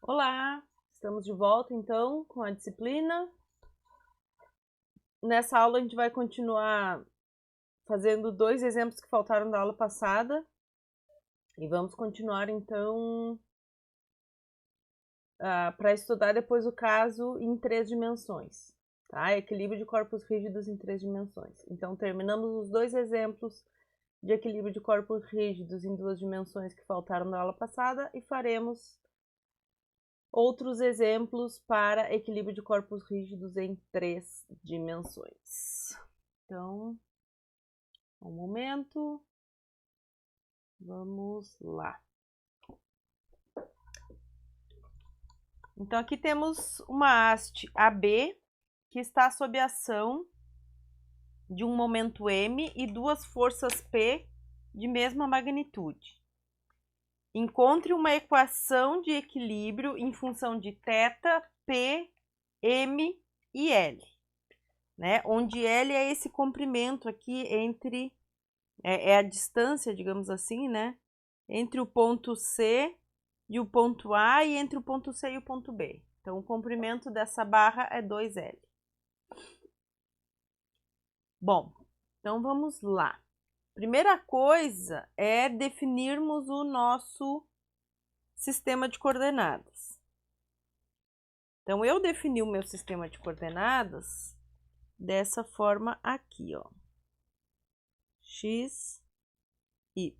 Olá, estamos de volta então com a disciplina. Nessa aula a gente vai continuar fazendo dois exemplos que faltaram da aula passada e vamos continuar então para estudar depois o caso em 3 dimensões, tá? Equilíbrio de corpos rígidos em 3 dimensões. Então terminamos os dois exemplos de equilíbrio de corpos rígidos em 2 dimensões que faltaram da aula passada e faremos outros exemplos para equilíbrio de corpos rígidos em 3 dimensões. Então, um momento. Vamos lá. Então, aqui temos uma haste AB que está sob ação de um momento M e duas forças P de mesma magnitude. Encontre uma equação de equilíbrio em função de θ, P, M e L, né? Onde L é esse comprimento aqui entre, é a distância, digamos assim, né? Entre o ponto C e o ponto A e entre o ponto C e o ponto B. Então, o comprimento dessa barra é 2L. Bom, então vamos lá. Primeira coisa é definirmos o nosso sistema de coordenadas. Então, eu defini o meu sistema de coordenadas dessa forma aqui, ó. X, Y.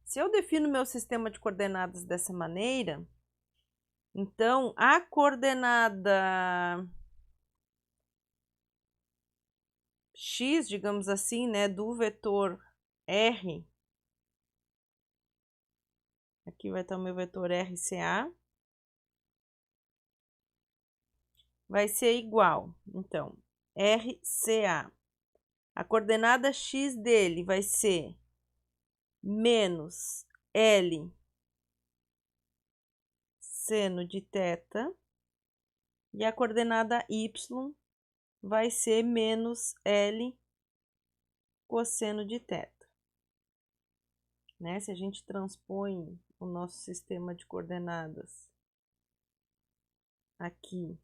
Se eu defino meu sistema de coordenadas dessa maneira, então a coordenada x, digamos assim, né, do vetor R, aqui vai estar o meu vetor RCA, vai ser igual, então, RCA. A coordenada x dele vai ser menos L seno de θ, e a coordenada y vai ser menos L cosseno de θ. Né? Se a gente transpõe o nosso sistema de coordenadas aqui,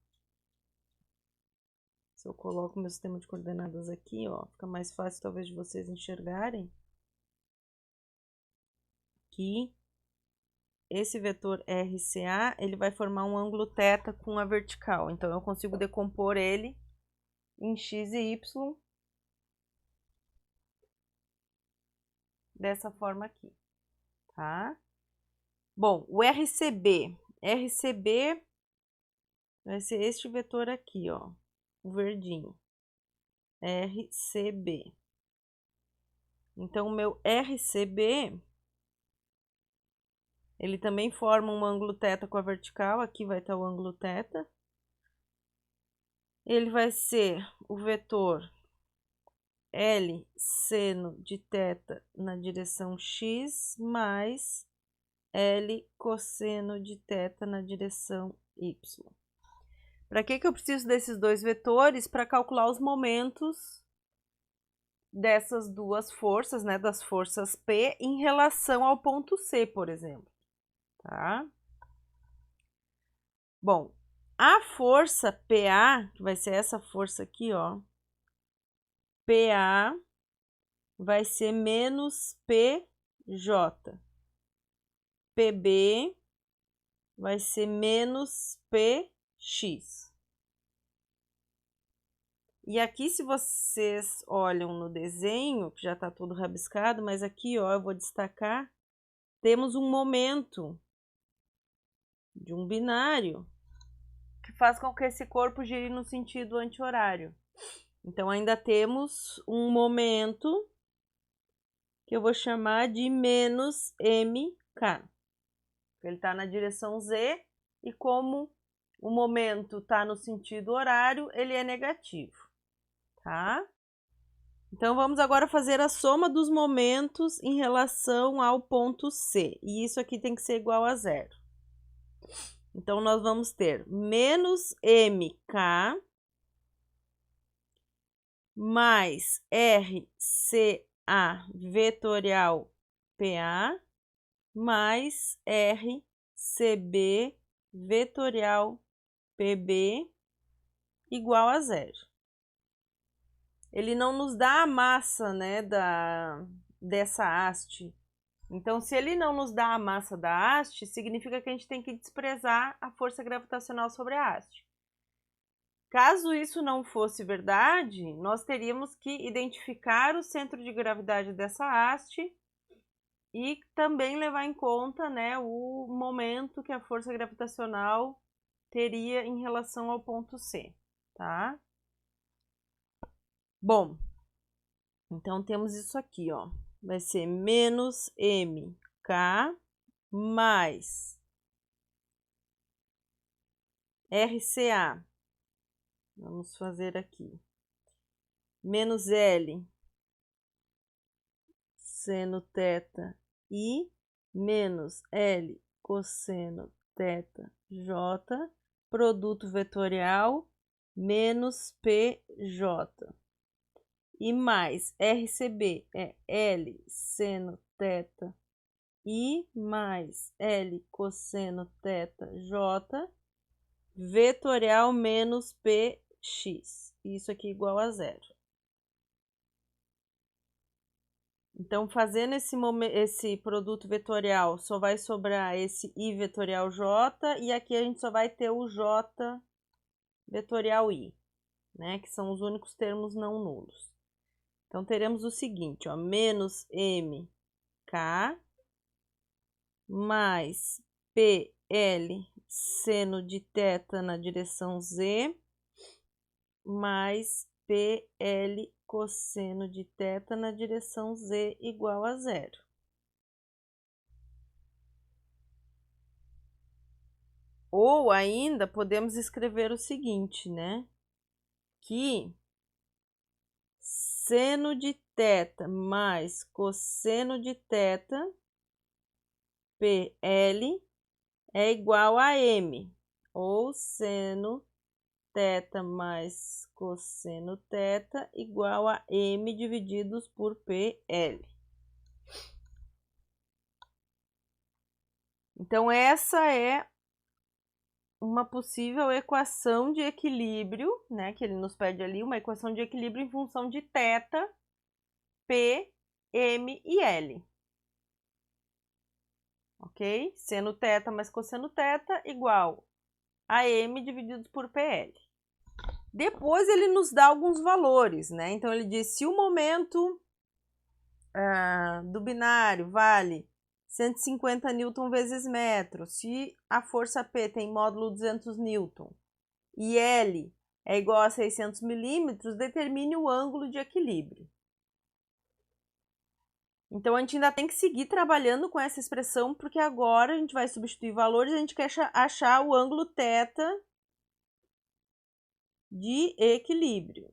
se eu coloco meu sistema de coordenadas aqui, ó, fica mais fácil talvez de vocês enxergarem que esse vetor RCA, ele vai formar um ângulo θ com a vertical. Então, eu consigo decompor ele em x e y dessa forma aqui, tá? Bom, o RCB vai ser este vetor aqui, ó, o verdinho. RCB. Então, o meu RCB, ele também forma um ângulo θ com a vertical, aqui vai estar o ângulo θ. Ele vai ser o vetor L seno de θ na direção x mais L cosseno de θ na direção y. Para que eu preciso desses dois vetores? Para calcular os momentos dessas duas forças, né, das forças P em relação ao ponto C, por exemplo, tá? Bom, a força PA, que vai ser essa força aqui, ó, PA vai ser menos PJ. PB vai ser menos PX. E aqui, se vocês olham no desenho, que já está todo rabiscado, mas aqui, ó, eu vou destacar, temos um momento de um binário que faz com que esse corpo gire no sentido anti-horário. Então, ainda temos um momento que eu vou chamar de menos MK. Ele está na direção Z e como o momento está no sentido horário, ele é negativo, tá? Então, vamos agora fazer a soma dos momentos em relação ao ponto C. E isso aqui tem que ser igual a zero. Então, nós vamos ter menos MK mais RCA vetorial PA mais RCB CB vetorial PB igual a 0. Ele não nos dá a massa, né, dessa haste. Então, se ele não nos dá a massa da haste, significa que a gente tem que desprezar a força gravitacional sobre a haste. Caso isso não fosse verdade, nós teríamos que identificar o centro de gravidade dessa haste e também levar em conta, né, o momento que a força gravitacional teria em relação ao ponto C, tá? Bom, então temos isso aqui, ó. Vai ser menos mk mais RCA. Vamos fazer aqui. Menos L seno θ I menos L cosseno θ J, produto vetorial menos PJ. E mais RCB é L seno θ I mais L cosseno θ J, vetorial menos PX. Isso aqui igual a 0. Então, fazendo esse produto vetorial, só vai sobrar esse I vetorial J, e aqui a gente só vai ter o J vetorial I, né? Que são os únicos termos não nulos. Então, teremos o seguinte, ó, menos MK mais PL seno de θ na direção Z mais PL cosseno de θ na direção Z igual a 0. Ou ainda podemos escrever o seguinte, né? Que seno de θ mais cosseno de θ PL é igual a M, ou seno θ mais cosseno θ igual a M divididos por PL. Então, essa é uma possível equação de equilíbrio, né, que ele nos pede ali, uma equação de equilíbrio em função de θ, P, M e L. Ok? Seno θ mais cosseno θ igual a M divididos por PL. Depois ele nos dá alguns valores, né? Então ele diz se o momento do binário vale 150 newton vezes metro, se a força P tem módulo 200 newton e L é igual a 600 milímetros, determine o ângulo de equilíbrio. Então, a gente ainda tem que seguir trabalhando com essa expressão, porque agora a gente vai substituir valores e a gente quer achar o ângulo θ de equilíbrio,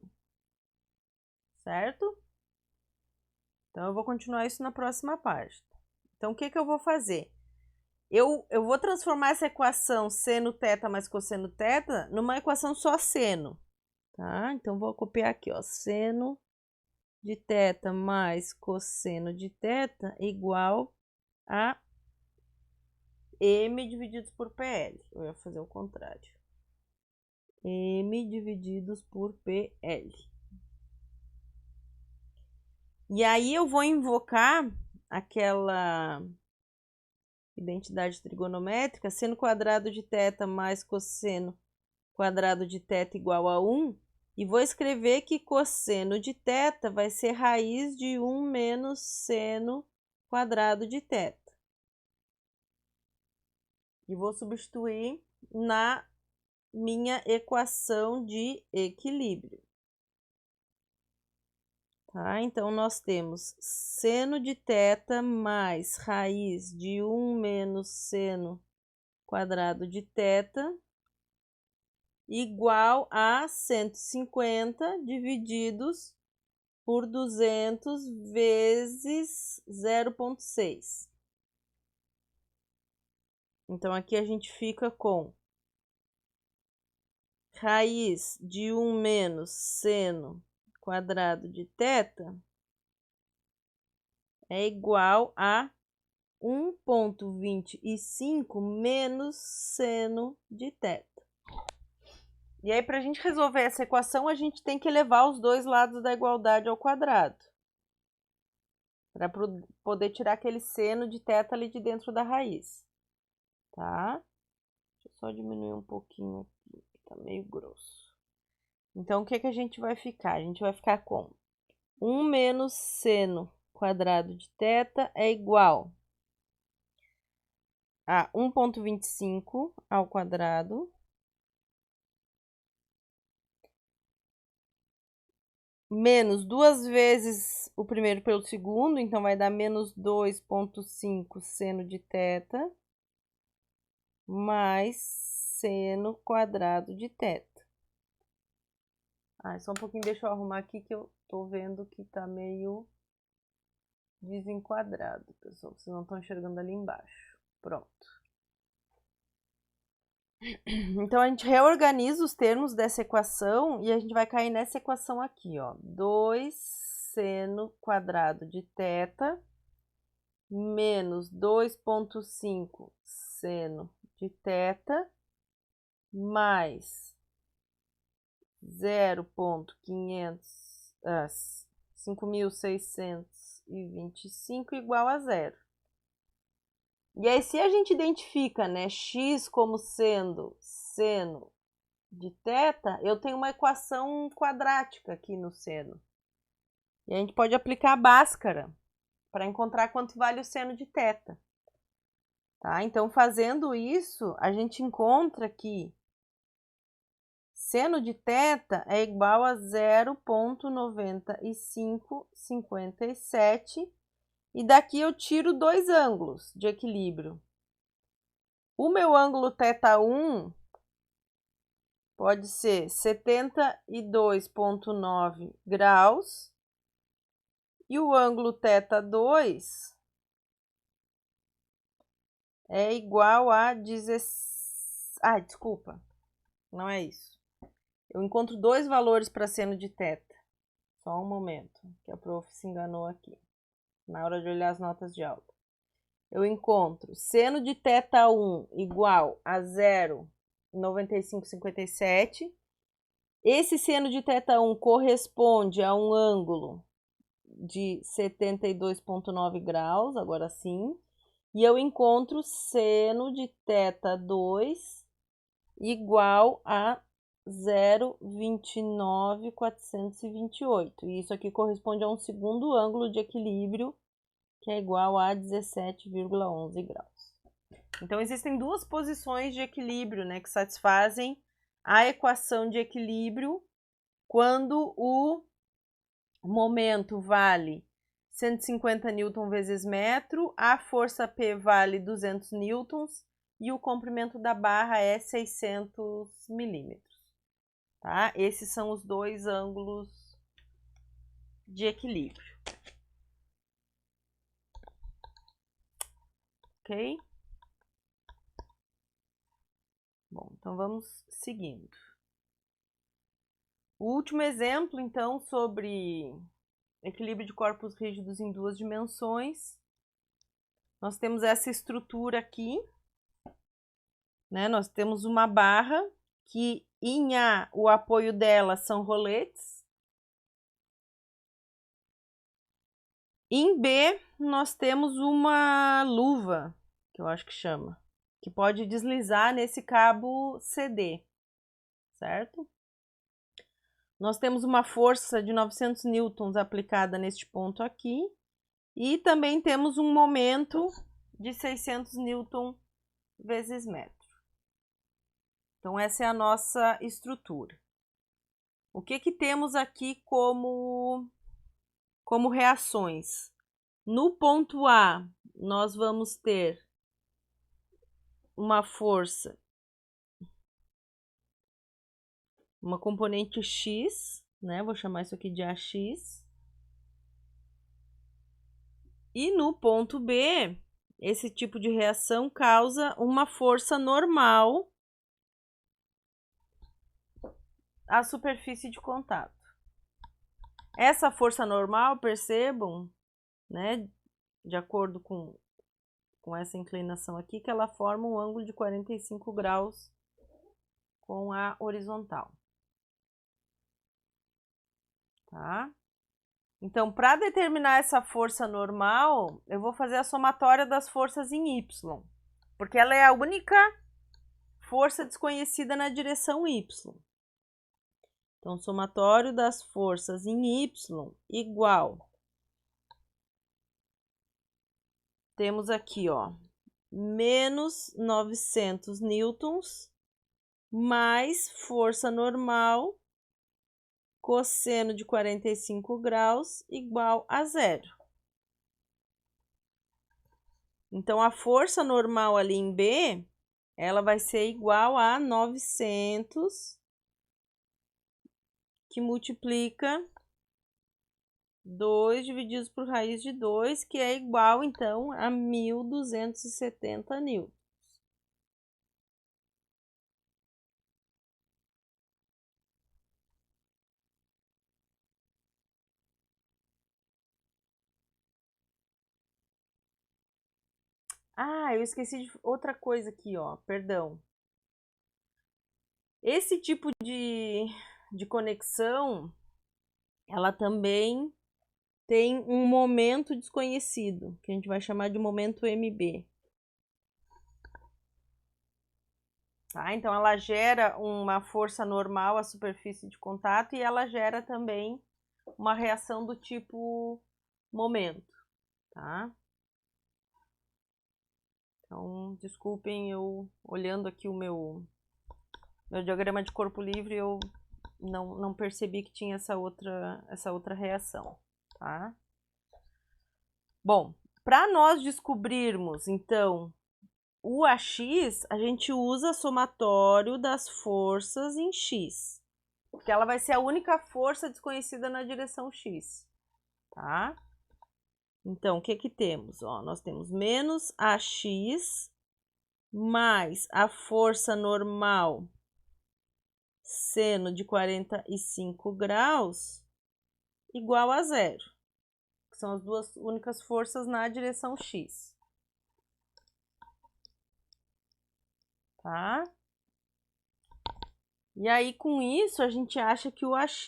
certo? Então, eu vou continuar isso na próxima página. Então, o que eu vou fazer? Eu vou transformar essa equação seno θ mais cosseno θ numa equação só seno, tá? Então, vou copiar aqui, ó, seno de θ mais cosseno de θ igual a M divididos por PL. Eu ia fazer o contrário. M divididos por PL. E aí eu vou invocar aquela identidade trigonométrica, seno quadrado de θ mais cosseno quadrado de θ igual a 1, e vou escrever que cosseno de θ vai ser raiz de 1 menos seno quadrado de θ. E vou substituir na minha equação de equilíbrio. Tá? Então, nós temos seno de θ mais raiz de 1 menos seno quadrado de θ igual a 150 divididos por 200 vezes 0,6. Então, aqui a gente fica com raiz de 1 menos seno quadrado de θ é igual a 1,25 menos seno de θ. E aí, para a gente resolver essa equação, a gente tem que elevar os dois lados da igualdade ao quadrado. Para poder tirar aquele seno de θ ali de dentro da raiz. Tá? Deixa eu só diminuir um pouquinho aqui, que tá meio grosso. Então, o que a gente vai ficar? A gente vai ficar com 1 menos seno quadrado de θ é igual a 1,25 ao quadrado menos 2 vezes o primeiro pelo segundo, então vai dar menos 2,5 seno de θ mais seno quadrado de θ. Só um pouquinho, deixa eu arrumar aqui que eu tô vendo que tá meio desenquadrado, pessoal. Vocês não estão enxergando ali embaixo. Pronto. Então, a gente reorganiza os termos dessa equação e a gente vai cair nessa equação aqui, ó. 2 seno quadrado de θ menos 2,5 seno de θ mais 5.625 igual a zero. E aí, se a gente identifica, né, x como sendo seno de θ, eu tenho uma equação quadrática aqui no seno. E a gente pode aplicar a Bhaskara para encontrar quanto vale o seno de θ. Tá? Então, fazendo isso, a gente encontra que seno de θ é igual a 0,9557 e daqui eu tiro dois ângulos de equilíbrio. O meu ângulo θ1 pode ser 72,9 graus e o ângulo θ2 é igual a 16... desculpa, não é isso. Eu encontro dois valores para seno de θ. Só um momento, que a prof se enganou aqui, na hora de olhar as notas de aula. Eu encontro seno de θ1 igual a 0,9557. Esse seno de θ1 corresponde a um ângulo de 72,9 graus, agora sim. E eu encontro seno de θ2 igual a 0,29428. E isso aqui corresponde a um segundo ângulo de equilíbrio, que é igual a 17,11 graus. Então, existem duas posições de equilíbrio, né, que satisfazem a equação de equilíbrio quando o momento vale 150 newton vezes metro, a força P vale 200 newtons e o comprimento da barra é 600 milímetros. Tá? Esses são os dois ângulos de equilíbrio. Ok? Bom, então vamos seguindo. O último exemplo, então, sobre equilíbrio de corpos rígidos em duas dimensões. Nós temos essa estrutura aqui, né? Nós temos uma barra que em A o apoio dela são roletes. Em B nós temos uma luva, que eu acho que chama, que pode deslizar nesse cabo CD, certo? Nós temos uma força de 900 newtons aplicada neste ponto aqui e também temos um momento de 600 newton vezes metro. Então, essa é a nossa estrutura. O que temos aqui como reações? No ponto A, nós vamos ter uma força, uma componente X, né? Vou chamar isso aqui de AX. E no ponto B, esse tipo de reação causa uma força normal à superfície de contato. Essa força normal, percebam, né, de acordo com com essa inclinação aqui, que ela forma um ângulo de 45 graus com a horizontal. Tá? Então, para determinar essa força normal, eu vou fazer a somatória das forças em Y, porque ela é a única força desconhecida na direção Y. Então, somatório das forças em Y igual. Temos aqui, ó, menos 900 newtons mais força normal cosseno de 45 graus igual a 0. Então, a força normal ali em B, ela vai ser igual a 900, que multiplica 2 divididos por raiz de 2, que é igual, então, a 1.270 newtons. Ah, eu esqueci de outra coisa aqui, ó, perdão. Esse tipo de conexão, ela também tem um momento desconhecido, que a gente vai chamar de momento MB. Tá? Então, ela gera uma força normal à superfície de contato e ela gera também uma reação do tipo momento. Tá? Então, desculpem, eu olhando aqui o meu diagrama de corpo livre, eu não percebi que tinha essa outra reação. Tá? Bom, para nós descobrirmos, então, o AX, a gente usa somatório das forças em X, porque ela vai ser a única força desconhecida na direção X, tá? Então, o que que temos? Ó, nós temos menos AX mais a força normal seno de 45 graus igual a 0, que são as duas únicas forças na direção X. Tá? E aí, com isso, a gente acha que o AX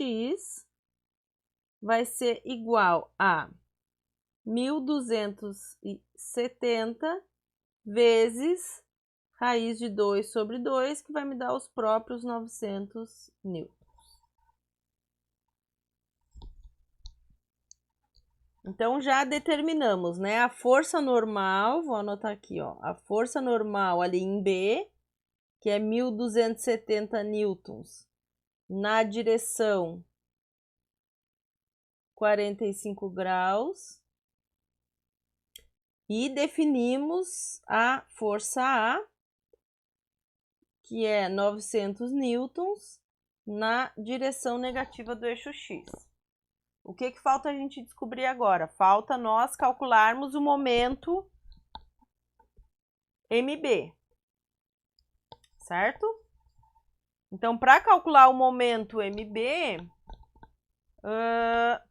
vai ser igual a 1.270 vezes raiz de 2 sobre 2, que vai me dar os próprios 900 newtons. Então, já determinamos, né? A força normal, vou anotar aqui, ó. A força normal ali em B, que é 1.270 newtons, na direção 45 graus. E definimos a força A, que é 900 newtons, na direção negativa do eixo X. O que falta a gente descobrir agora? Falta nós calcularmos o momento MB, certo? Então, para calcular o momento MB,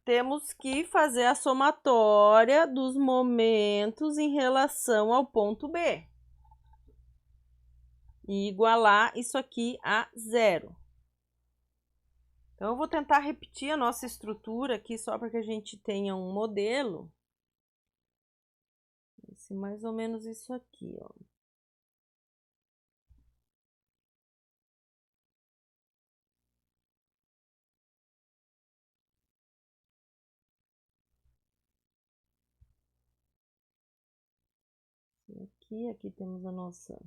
temos que fazer a somatória dos momentos em relação ao ponto B. E igualar isso aqui a 0. Então, eu vou tentar repetir a nossa estrutura aqui, só para que a gente tenha um modelo. Esse, mais ou menos isso aqui, ó. Aqui temos a nossa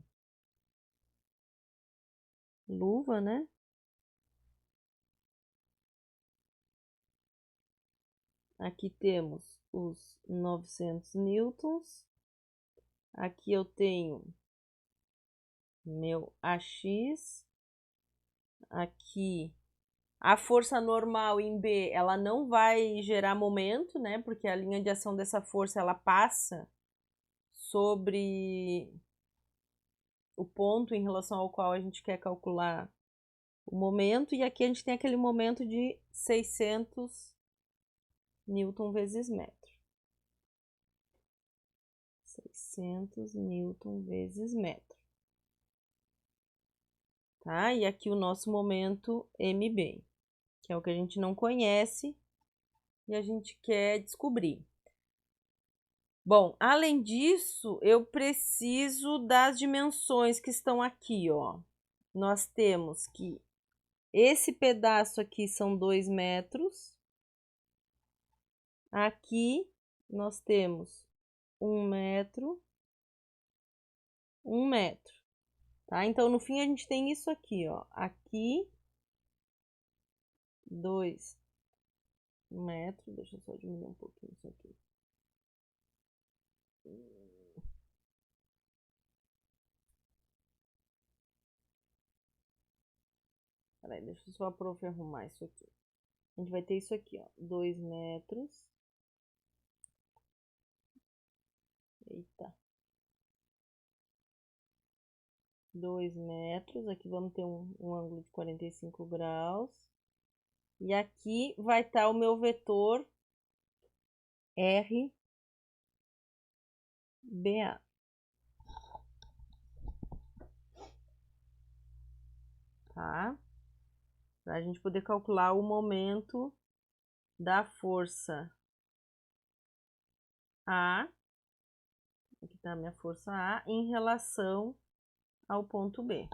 luva, né? Aqui temos os 900 newtons. Aqui eu tenho meu AX. Aqui a força normal em B, ela não vai gerar momento, né? Porque a linha de ação dessa força, ela passa sobre o ponto em relação ao qual a gente quer calcular o momento. E aqui a gente tem aquele momento de 600 newton vezes metro. 600 900 newton vezes metro. Tá? E aqui o nosso momento MB, que é o que a gente não conhece e a gente quer descobrir. Bom, além disso, eu preciso das dimensões que estão aqui, ó. Nós temos que esse pedaço aqui são 2 metros. Aqui nós temos 1 metro, 1 metro, tá? Então, no fim, a gente tem isso aqui, ó. Aqui, 2 metros. Deixa eu só diminuir um pouquinho isso aqui. Peraí, deixa eu só arrumar isso aqui. A gente vai ter isso aqui, ó. 2 metros. Eita. 2 metros. Aqui vamos ter um ângulo de 45 graus. E aqui vai estar o meu vetor RBA. Tá? Para a gente poder calcular o momento da força A, aqui está a minha força A, em relação ao ponto B.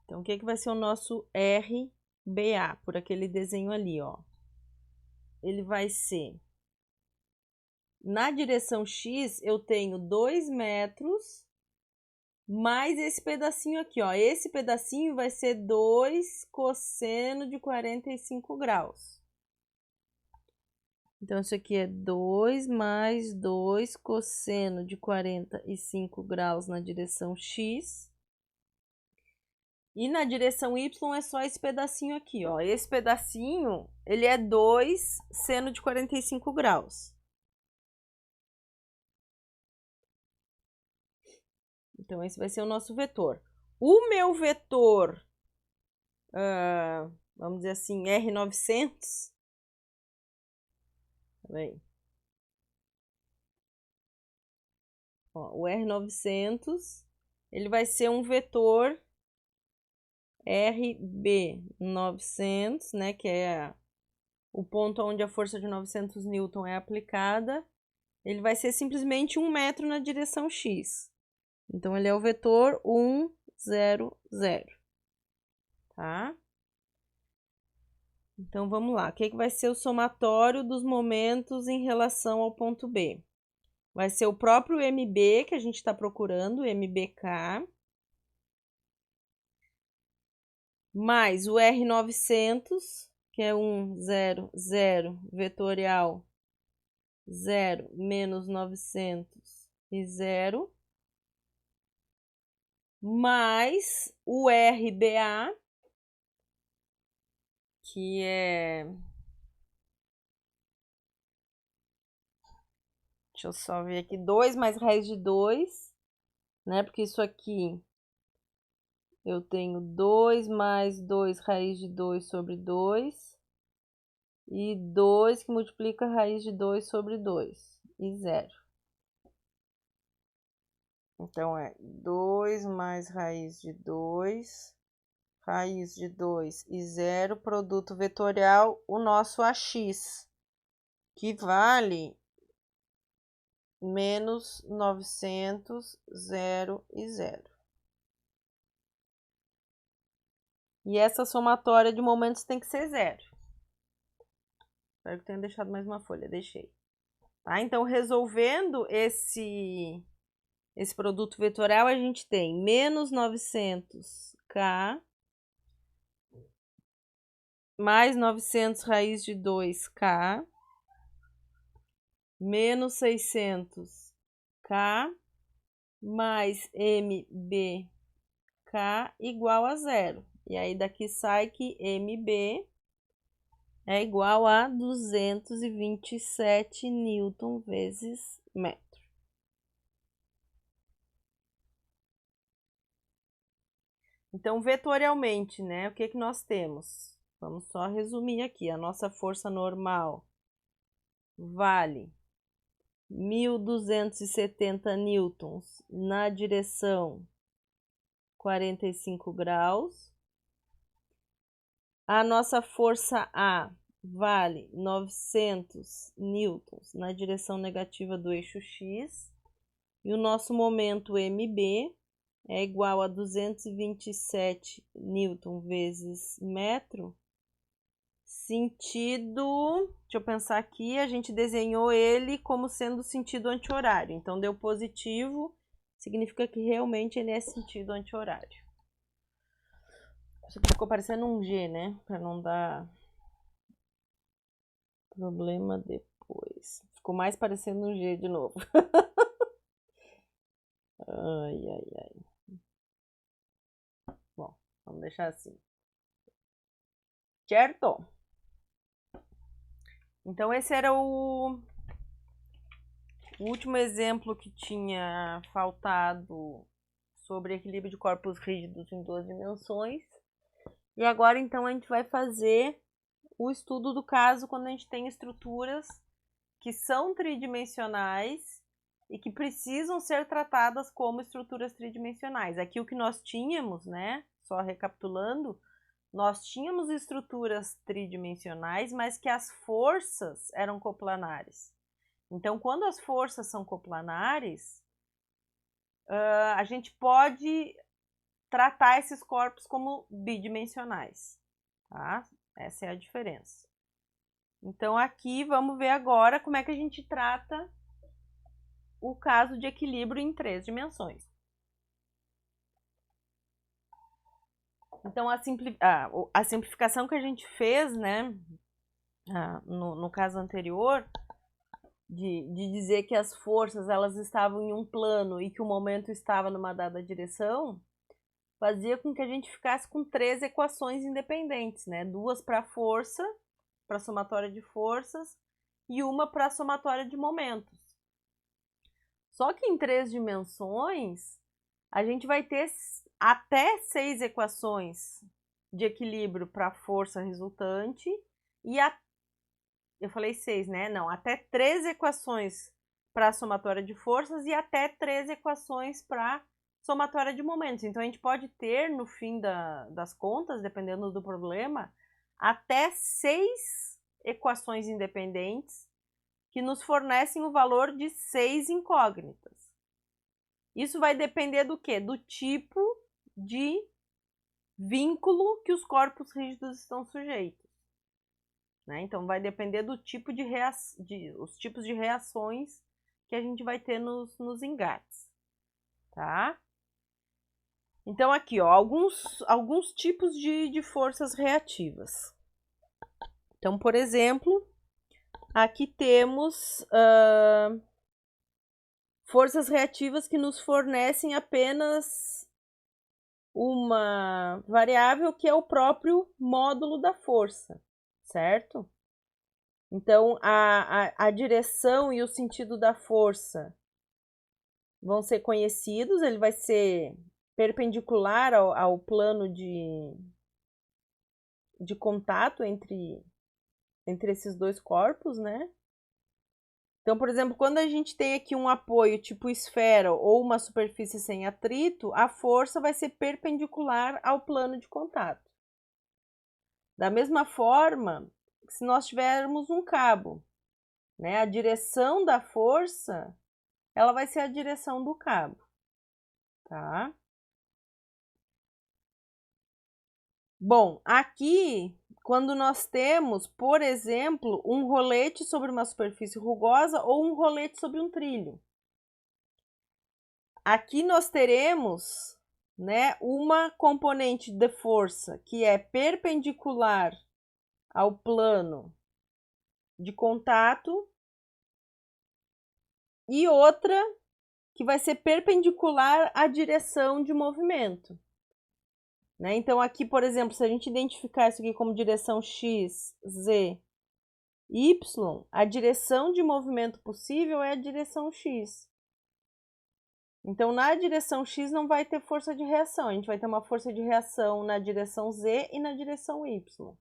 Então, o que vai ser o nosso RBA, por aquele desenho ali, ó? Ele vai ser, na direção X, eu tenho 2 metros, mais esse pedacinho aqui, ó. Esse pedacinho vai ser 2 cosseno de 45 graus. Então, isso aqui é 2 mais 2 cosseno de 45 graus na direção X. E na direção Y é só esse pedacinho aqui, ó. Esse pedacinho, ele é 2 seno de 45 graus. Então, esse vai ser o nosso vetor. O meu vetor, vamos dizer assim, R900. Peraí. Ó, o R900, ele vai ser um vetor RB900, né, que é o ponto onde a força de 900 newton é aplicada. Ele vai ser simplesmente 1 metro na direção X. Então, ele é o vetor 1, 0, 0. Tá? Então, vamos lá. O que vai ser o somatório dos momentos em relação ao ponto B? Vai ser o próprio MB que a gente está procurando, MBK, mais o R900, que é 1, 0, 0, vetorial 0 menos 900 e 0, mais o RBA, que é... Deixa eu só ver aqui, 2 mais raiz de 2, né? Porque isso aqui eu tenho 2 mais 2 raiz de 2 sobre 2. E 2 que multiplica a raiz de 2 sobre 2. E 0. Então, é 2 mais raiz de 2, raiz de 2 e 0, produto vetorial, o nosso AX, que vale menos 900, 0 e 0. E essa somatória de momentos tem que ser 0. Espero que tenha deixado mais uma folha, deixei. Tá? Então, resolvendo esse produto vetorial, a gente tem menos 900K mais 900 raiz de 2K menos 600K mais MBK igual a 0. E aí daqui sai que MB é igual a 227 newton vezes metro. Então, vetorialmente, né, o que que nós temos? Vamos só resumir aqui. A nossa força normal vale 1.270 newtons na direção 45 graus. A nossa força A vale 900 newtons na direção negativa do eixo X. E o nosso momento MB é igual a 227 newton vezes metro. Sentido, deixa eu pensar aqui, a gente desenhou ele como sendo sentido anti-horário. Então, deu positivo, significa que realmente ele é sentido anti-horário. Isso aqui ficou parecendo um G, né? Para não dar problema depois. Ficou mais parecendo um G de novo. Ai, ai, ai. Bom, vamos deixar assim. Certo? Então, esse era o último exemplo que tinha faltado sobre equilíbrio de corpos rígidos em 2 dimensões. E agora, então, a gente vai fazer o estudo do caso quando a gente tem estruturas que são tridimensionais e que precisam ser tratadas como estruturas tridimensionais. Aqui o que nós tínhamos, né, só recapitulando, nós tínhamos estruturas tridimensionais, mas que as forças eram coplanares. Então, quando as forças são coplanares, a gente pode tratar esses corpos como bidimensionais, tá? Essa é a diferença. Então, aqui vamos ver agora como é que a gente trata o caso de equilíbrio em 3 dimensões. Então, a simplificação que a gente fez, né, no caso anterior, de dizer que as forças elas estavam em um plano e que o momento estava numa dada direção, fazia com que a gente ficasse com 3 equações independentes, né? 2 para a força, para a somatória de forças, e uma para a somatória de momentos. Só que em 3 dimensões, a gente vai ter até 6 equações de equilíbrio para a força resultante e eu falei 6, né? Não, até 3 equações para a somatória de forças e até 3 equações para somatória de momentos. Então, a gente pode ter, no fim das contas, dependendo do problema, até 6 equações independentes que nos fornecem o valor de 6 incógnitas. Isso vai depender do quê? Do tipo de vínculo que os corpos rígidos estão sujeitos. Né? Então, vai depender do tipo os tipos de reações que a gente vai ter nos engates. Tá? Então, aqui, ó, alguns tipos de forças reativas. Então, por exemplo, aqui temos forças reativas que nos fornecem apenas uma variável que é o próprio módulo da força, certo? Então, a direção e o sentido da força vão ser conhecidos, ele vai ser perpendicular ao plano de contato entre esses dois corpos, né? Então, por exemplo, quando a gente tem aqui um apoio tipo esfera ou uma superfície sem atrito, a força vai ser perpendicular ao plano de contato. Da mesma forma, se nós tivermos um cabo, né, a direção da força, ela vai ser a direção do cabo, tá? Bom, aqui, quando nós temos, por exemplo, um rolete sobre uma superfície rugosa ou um rolete sobre um trilho. Aqui nós teremos, né, uma componente de força que é perpendicular ao plano de contato e outra que vai ser perpendicular à direção de movimento. Né? Então, aqui, por exemplo, se a gente identificar isso aqui como direção X, Z, Y, a direção de movimento possível é a direção X. Então, na direção X não vai ter força de reação, a gente vai ter uma força de reação na direção Z e na direção Y.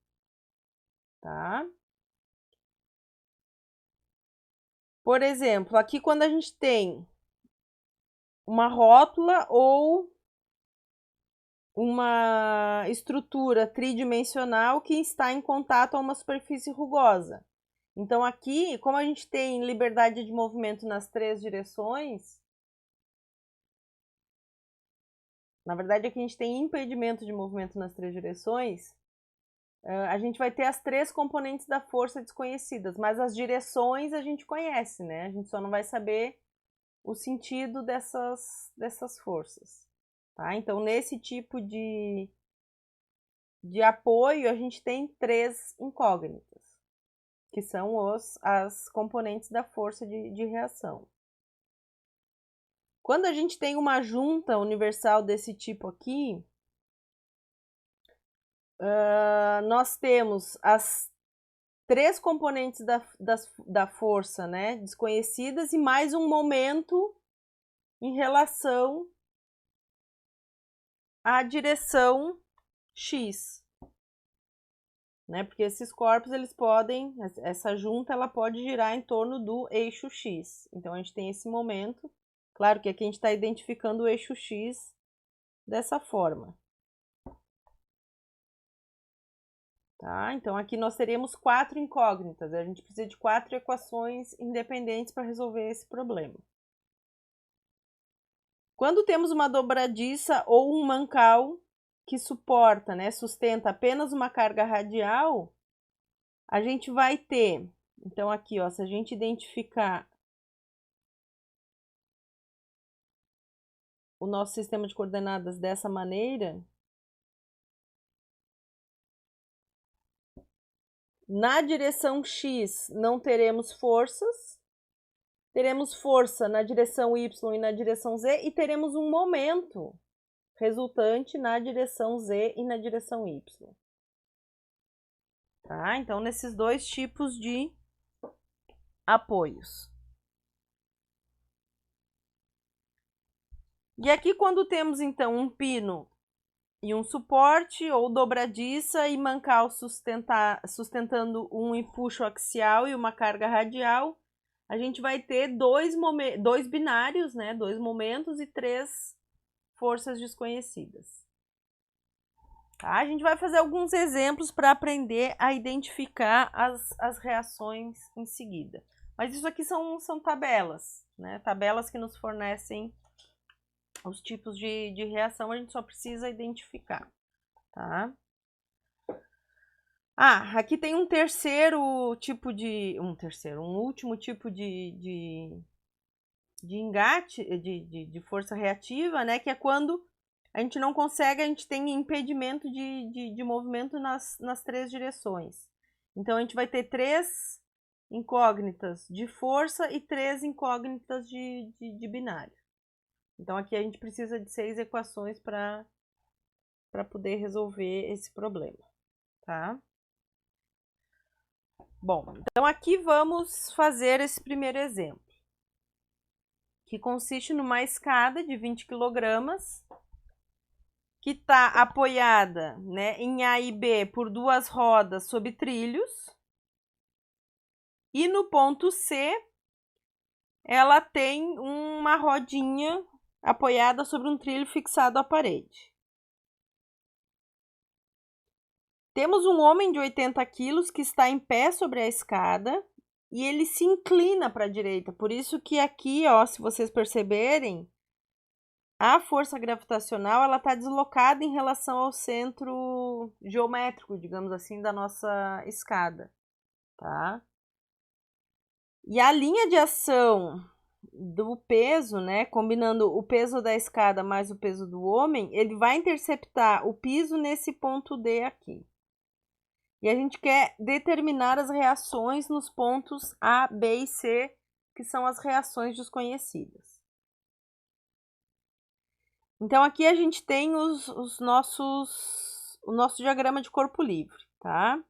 Tá? Por exemplo, aqui quando a gente tem uma rótula ou uma estrutura tridimensional que está em contato a uma superfície rugosa. Então aqui, como a gente tem liberdade de movimento nas três direções, na verdade aqui a gente tem impedimento de movimento nas três direções, a gente vai ter as três componentes da força desconhecidas, mas as direções a gente conhece, né? A gente só não vai saber o sentido dessas forças. Tá? Então, nesse tipo de apoio, a gente tem três incógnitas, que são as componentes da força de reação. Quando a gente tem uma junta universal desse tipo aqui, nós temos as três componentes da força, né, desconhecidas, e mais um momento em relação à direção x, né? Porque esses corpos, eles podem, essa junta, ela pode girar em torno do eixo x. Então a gente tem esse momento. Claro que aqui a gente está identificando o eixo x dessa forma. Tá? Então aqui nós teríamos quatro incógnitas. A gente precisa de quatro equações independentes para resolver esse problema. Quando temos uma dobradiça ou um mancal que suporta, né, sustenta apenas uma carga radial, a gente vai ter, então aqui, ó, se a gente identificar o nosso sistema de coordenadas dessa maneira, na direção x não teremos forças, teremos força na direção y e na direção z, e teremos um momento resultante na direção z e na direção y. Tá? Então, nesses dois tipos de apoios. E aqui, quando temos, então, um pino e um suporte, ou dobradiça e mancal sustentando um empuxo axial e uma carga radial, a gente vai ter dois binários, né? Dois momentos e três forças desconhecidas. Tá? A gente vai fazer alguns exemplos para aprender a identificar as reações em seguida. Mas isso aqui são tabelas, né? Tabelas que nos fornecem os tipos de reação, a gente só precisa identificar, tá? Aqui tem um terceiro tipo um último tipo de engate, de força reativa, né? Que é quando a gente não consegue, a gente tem impedimento de movimento nas três direções. Então, a gente vai ter três incógnitas de força e três incógnitas de binário. Então, aqui a gente precisa de 6 equações para poder resolver esse problema, tá? Bom, então aqui vamos fazer esse primeiro exemplo, que consiste numa escada de 20 kg, que está apoiada, né, em A e B por duas rodas sob trilhos, e no ponto C ela tem uma rodinha apoiada sobre um trilho fixado à parede. Temos um homem de 80 quilos que está em pé sobre a escada e ele se inclina para a direita. Por isso que aqui, ó, se vocês perceberem, a força gravitacional ela está deslocada em relação ao centro geométrico, digamos assim, da nossa escada, tá? E a linha de ação do peso, né, combinando o peso da escada mais o peso do homem, ele vai interceptar o piso nesse ponto D aqui. E a gente quer determinar as reações nos pontos A, B e C, que são as reações desconhecidas. Então, aqui a gente tem o nosso diagrama de corpo livre, tá?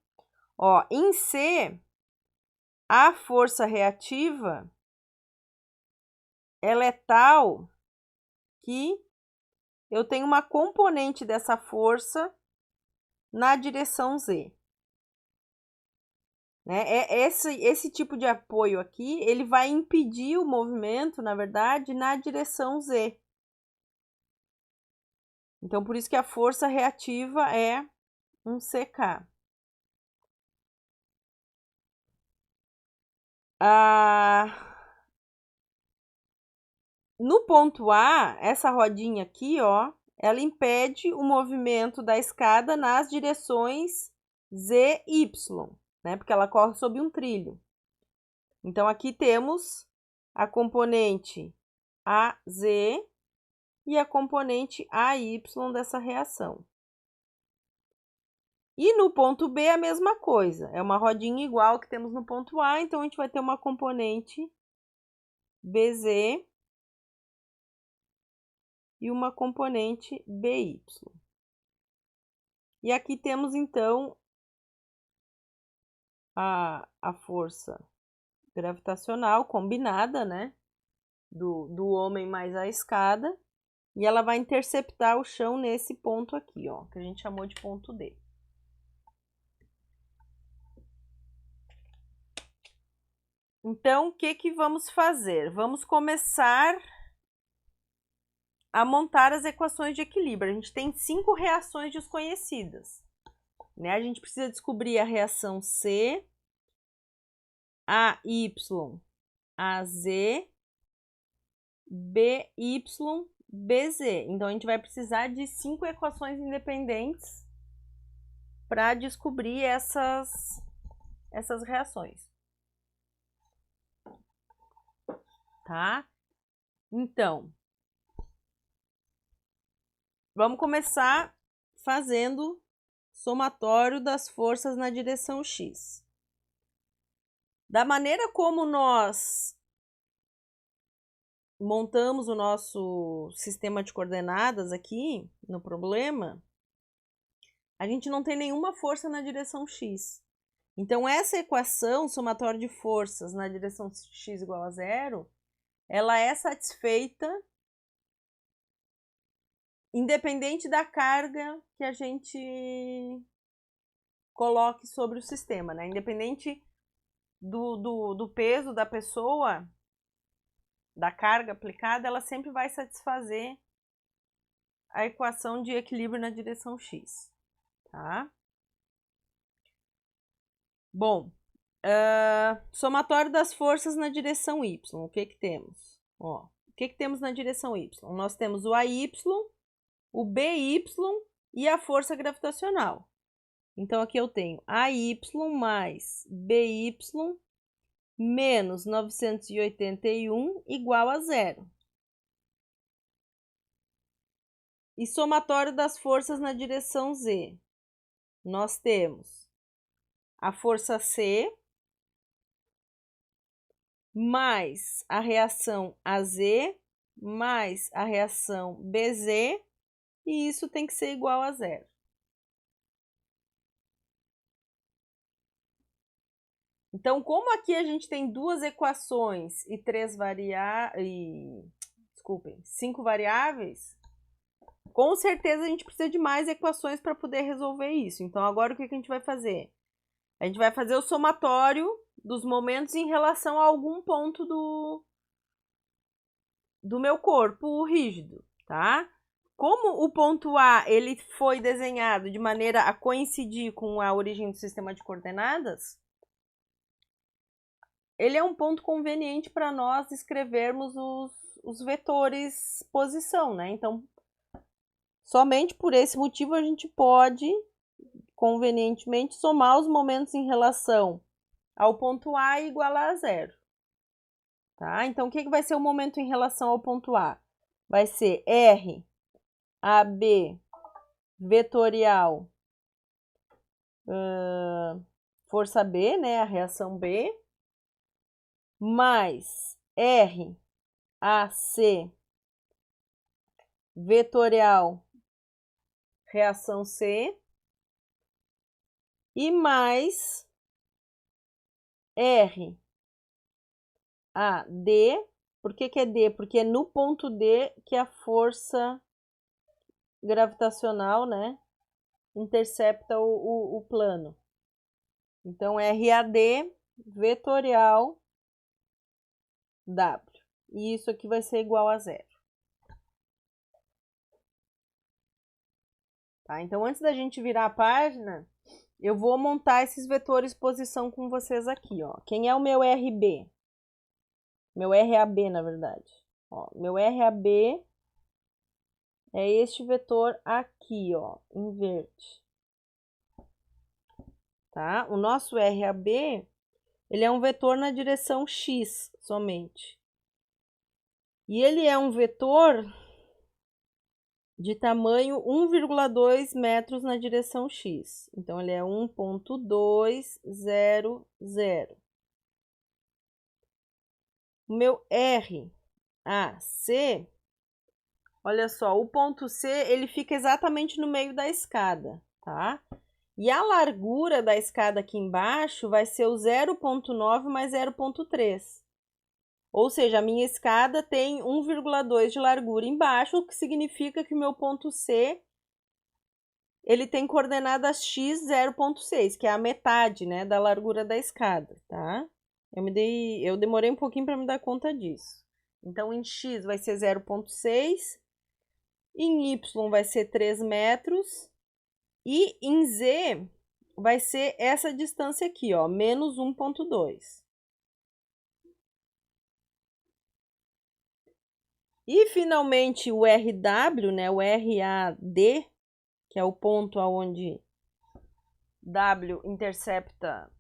Ó, em C, a força reativa, ela é tal que eu tenho uma componente dessa força na direção Z. né? Esse tipo de apoio aqui, ele vai impedir o movimento, na verdade, na direção Z. Então, por isso que a força reativa é um CK. No ponto A, essa rodinha aqui, ó, ela impede o movimento da escada nas direções Z e Y, né? Porque ela corre sob um trilho. Então, aqui temos a componente AZ e a componente AY dessa reação. E no ponto B a mesma coisa, é uma rodinha igual que temos no ponto A, então a gente vai ter uma componente BZ e uma componente BY. E aqui temos então a força gravitacional combinada, né? Do homem mais a escada, e ela vai interceptar o chão nesse ponto aqui, ó, que a gente chamou de ponto D. Então, o que vamos fazer? Vamos começar a montar as equações de equilíbrio. A gente tem 5 reações desconhecidas, né? A gente precisa descobrir a reação C, AY, AZ, BY, BZ. Então, a gente vai precisar de 5 equações independentes para descobrir essas reações. Tá? Então, vamos começar fazendo somatório das forças na direção X. Da maneira como nós montamos o nosso sistema de coordenadas aqui no problema, a gente não tem nenhuma força na direção X. Então, essa equação, somatório de forças na direção X igual a zero, ela é satisfeita independente da carga que a gente coloque sobre o sistema, né? Independente do peso da pessoa, da carga aplicada, ela sempre vai satisfazer a equação de equilíbrio na direção X, tá? Bom, somatório das forças na direção Y, o que temos? Ó, o que temos na direção Y? Nós temos o AY, o BY e a força gravitacional. Então, aqui eu tenho AY mais BY menos 981 igual a zero. E somatório das forças na direção Z. Nós temos a força C mais a reação AZ mais a reação BZ, e isso tem que ser igual a zero. Então, como aqui a gente tem duas equações e cinco variáveis, com certeza a gente precisa de mais equações para poder resolver isso. Então, agora o que a gente vai fazer? A gente vai fazer o somatório dos momentos em relação a algum ponto do meu corpo rígido, tá? Como o ponto A ele foi desenhado de maneira a coincidir com a origem do sistema de coordenadas, ele é um ponto conveniente para nós escrevermos os vetores posição, né? Então, somente por esse motivo a gente pode, convenientemente, somar os momentos em relação ao ponto A e igualar a zero. Tá? Então, o que vai ser o momento em relação ao ponto A? Vai ser R, AB, vetorial, força B, né? A reação B, mais R, AC, vetorial, reação C, e mais R, A, D. Por que é D? Porque é no ponto D que a força gravitacional, né, intercepta o plano. Então, RAD vetorial W. E isso aqui vai ser igual a zero. Tá? Então, antes da gente virar a página, eu vou montar esses vetores posição com vocês aqui, ó. Quem é o meu RB? Meu RAB, na verdade. Ó, meu RAB é este vetor aqui, ó, em verde. Tá? O nosso RAB, ele é um vetor na direção X somente. E ele é um vetor de tamanho 1,2 metros na direção X. Então, ele é 1,200. O meu RAC, olha só, o ponto C, ele fica exatamente no meio da escada, tá? E a largura da escada aqui embaixo vai ser o 0,9 mais 0,3. Ou seja, a minha escada tem 1,2 de largura embaixo, o que significa que o meu ponto C, ele tem coordenadas x 0,6, que é a metade, né, da largura da escada, tá? Eu demorei um pouquinho para me dar conta disso. Então, em x vai ser 0,6, em y vai ser 3 metros, e em z vai ser essa distância aqui, ó, menos 1,2. E, finalmente, o RW, né, o RAD, que é o ponto aonde W intercepta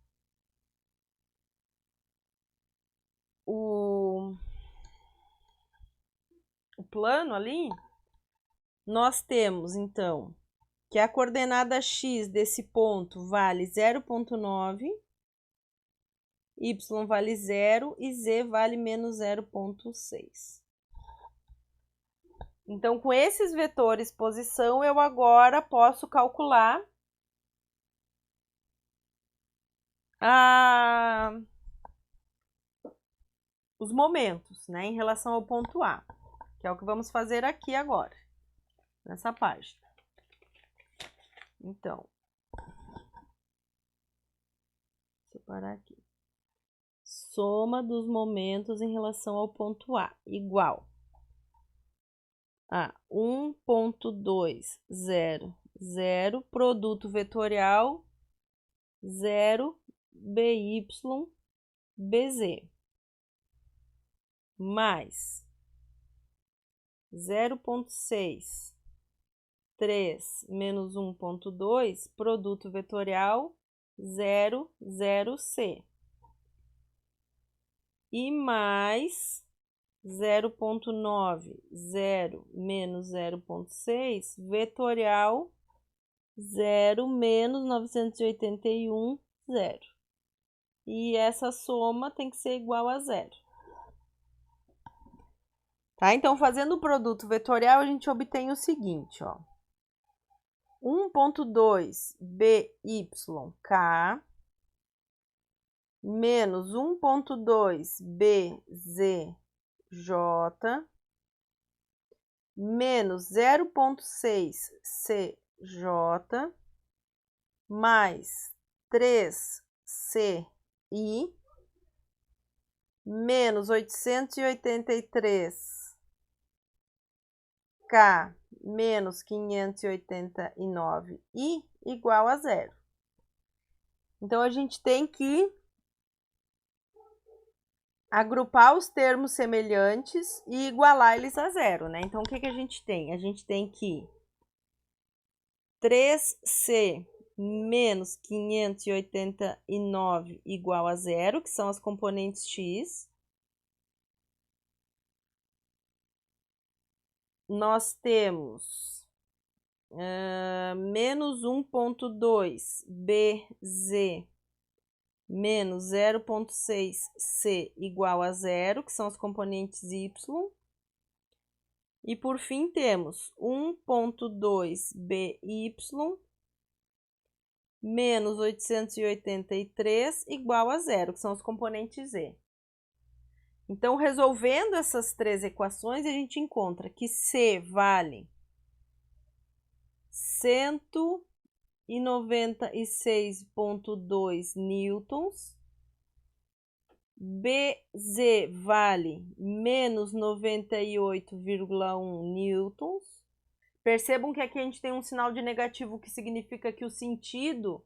o plano ali, nós temos, então, que a coordenada x desse ponto vale 0,9, y vale 0 e z vale menos 0,6. Então, com esses vetores posição, eu agora posso calcular os momentos, né, em relação ao ponto A, que é o que vamos fazer aqui agora, nessa página. Então, vou separar aqui. Soma dos momentos em relação ao ponto A, igual a 1,200, produto vetorial 0 BY BZ, mais 0,6, 3 menos 1,2, produto vetorial 0, 0C. E mais 0,9, 0 menos 0,6, vetorial 0 menos 981, 0. E essa soma tem que ser igual a 0. Tá? Então, fazendo o produto vetorial, a gente obtém o seguinte, ó. 1,2 BYK menos 1,2 BZJ menos 0,6 CJ mais 3CI menos 883K menos 589 I igual a 0. Então, a gente tem que agrupar os termos semelhantes e igualar eles a 0, né? Então, o que a gente tem? A gente tem que 3C menos 589 igual a 0, que são as componentes x. Nós temos menos 1,2 BZ menos 0,6C igual a 0, que são as componentes y. E, por fim, temos 1,2 BY menos 883 igual a 0, que são os componentes z. Então, resolvendo essas três equações, a gente encontra que C vale 100 196,2 newtons. BZ vale menos 98,1 newtons. Percebam que aqui a gente tem um sinal de negativo, que significa que o sentido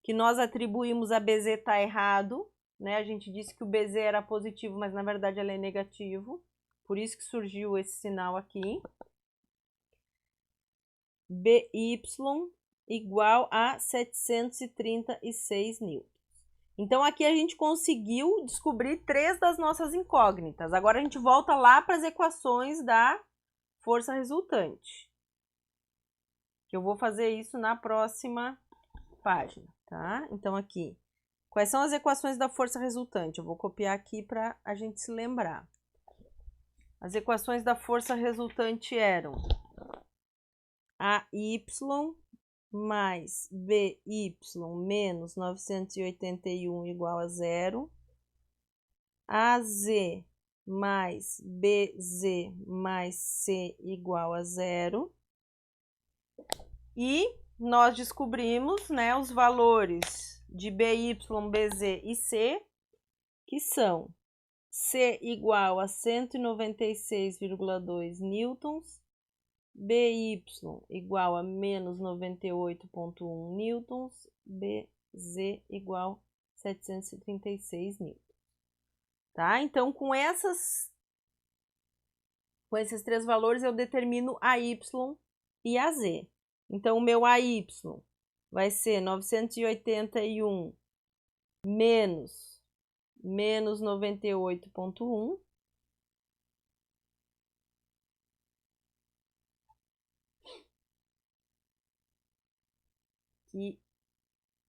que nós atribuímos a BZ está errado, né? A gente disse que o BZ era positivo, mas na verdade ele é negativo. Por isso que surgiu esse sinal aqui. BY igual a 736 newtons. Então aqui a gente conseguiu descobrir 3 das nossas incógnitas. Agora a gente volta lá para as equações da força resultante. Que eu vou fazer isso na próxima página, tá? Então aqui, quais são as equações da força resultante? Eu vou copiar aqui para a gente se lembrar. As equações da força resultante eram AY mais BY menos 981 igual a 0. AZ mais BZ mais C igual a 0. E nós descobrimos, né, os valores de BY, BZ e C, que são C igual a 196,2 newtons, BY igual a menos 98,1 newtons, BZ igual a 736 newtons. Tá? Então, com esses 3 valores, eu determino a Y e a Z. Então, o meu AY vai ser 981 menos 98,1. E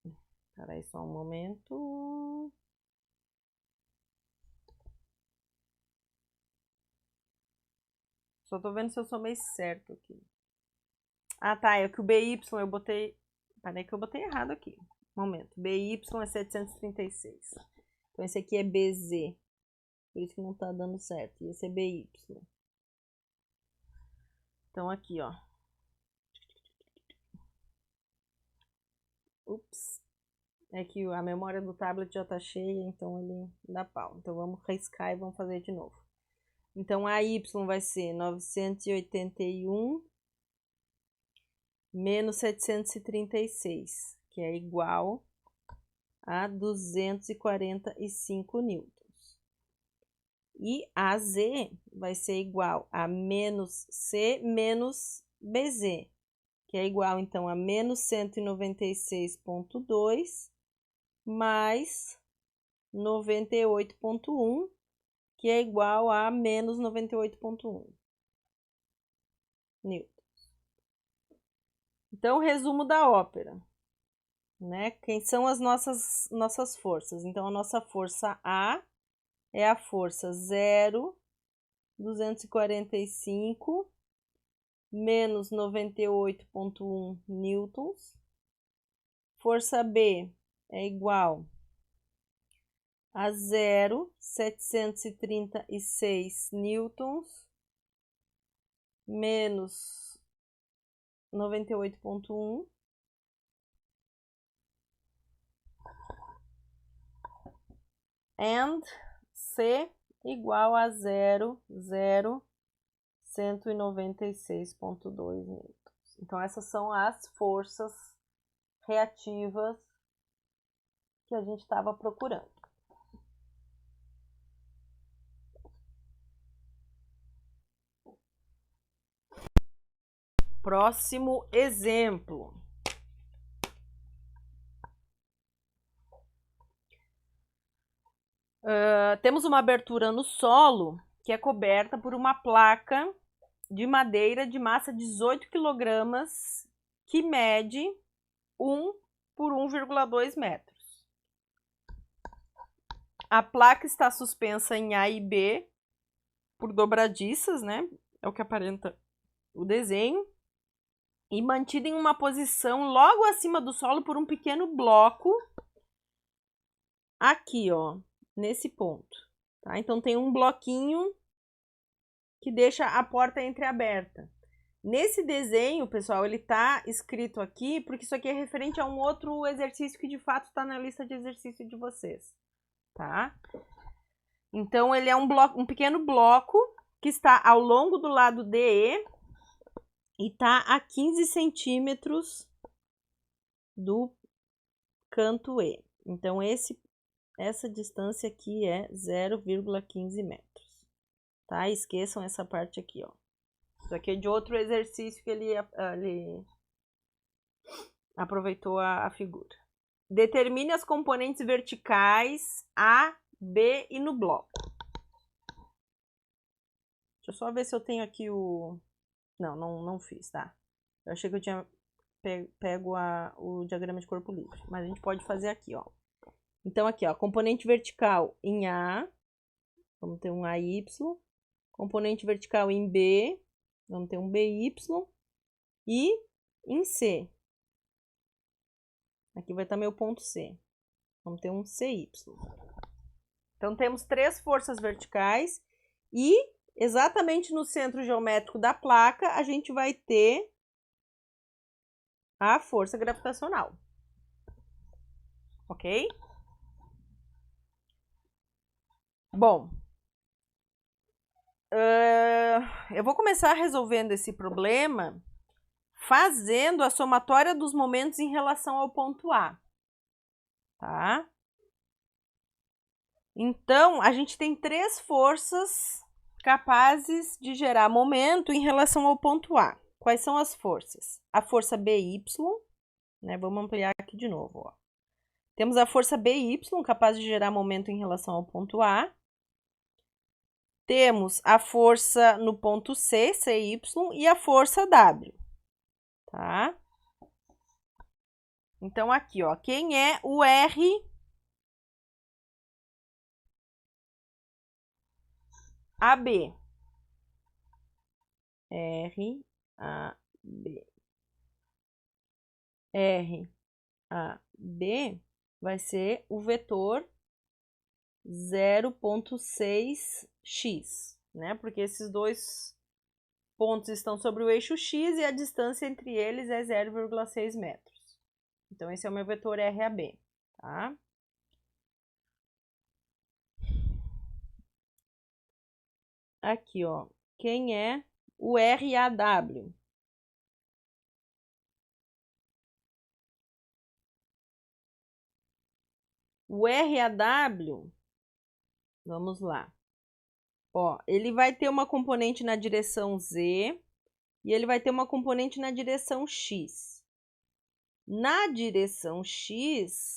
espera aí só um momento. Só tô vendo se eu somei certo aqui. Ah, tá, é que o BY eu botei... Peraí que eu botei errado aqui. Momento. BY é 736. Então esse aqui é BZ. Por isso que não tá dando certo. E esse é BY. Então aqui, ó. Ups. É que a memória do tablet já tá cheia, então ele dá pau. Então vamos riscar e vamos fazer de novo. Então a Y vai ser 981 menos 736, que é igual a 245 newtons. E a Z vai ser igual a menos C menos BZ, que é igual então a menos 196,2 mais 98,1, que é igual a menos 98,1 newtons. Então, resumo da ópera, né? Quem são as nossas forças? Então, a nossa força A é a força 0,245 menos 98,1 newtons. Força B é igual a 0,736 newtons menos 98,1. And C igual a 196,2 newtons. Então, essas são as forças reativas que a gente estava procurando. Próximo exemplo. Temos uma abertura no solo que é coberta por uma placa de madeira de massa 18 kg que mede 1 por 1,2 metros. A placa está suspensa em A e B por dobradiças, né? É o que aparenta o desenho. E mantida em uma posição logo acima do solo por um pequeno bloco aqui, ó, nesse ponto, tá? Então tem um bloquinho que deixa a porta entreaberta. Nesse desenho, pessoal, ele tá escrito aqui, porque isso aqui é referente a um outro exercício que de fato está na lista de exercício de vocês, tá? Então, ele é um pequeno bloco que está ao longo do lado DE e tá a 15 centímetros do canto E. Então, essa distância aqui é 0,15 metros, tá? Esqueçam essa parte aqui, ó. Isso aqui é de outro exercício que ele aproveitou a figura. Determine as componentes verticais A, B e no bloco. Deixa eu só ver se eu tenho aqui o... Não fiz, tá? Eu achei que eu tinha pego o diagrama de corpo livre, mas a gente pode fazer aqui, ó. Então, aqui, ó, componente vertical em A, vamos ter um AY. Componente vertical em B, vamos ter um BY. E em C, aqui vai estar meu ponto C, vamos ter um CY. Então, temos 3 forças verticais e exatamente no centro geométrico da placa, a gente vai ter a força gravitacional. Ok? Bom, eu vou começar resolvendo esse problema fazendo a somatória dos momentos em relação ao ponto A, tá? Então, a gente tem 3 forças capazes de gerar momento em relação ao ponto A. Quais são as forças? A força BY, né? Vamos ampliar aqui de novo, ó. Temos a força BY, capaz de gerar momento em relação ao ponto A. Temos a força no ponto C, CY, e a força W, tá? Então, aqui, ó, quem é o R AB? R, A, B. R, A, B vai ser o vetor 0,6x, né? Porque esses dois pontos estão sobre o eixo x e a distância entre eles é 0,6 metros. Então, esse é o meu vetor RAB, tá? Aqui, ó, quem é o RAW? O RAW, vamos lá. Ó, ele vai ter uma componente na direção Z e ele vai ter uma componente na direção X. Na direção X,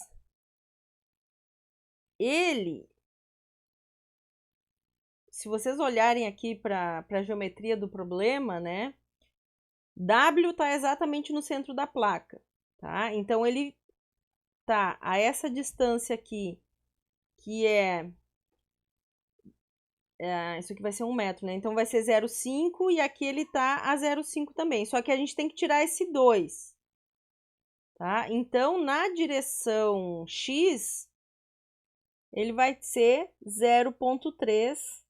se vocês olharem aqui para a geometria do problema, né? W está exatamente no centro da placa, tá? Então, ele tá a essa distância aqui, que isso aqui vai ser 1 metro, né? Então, vai ser 0,5 e aqui ele tá a 0,5 também. Só que a gente tem que tirar esse 2, tá? Então, na direção X, ele vai ser 0,3x.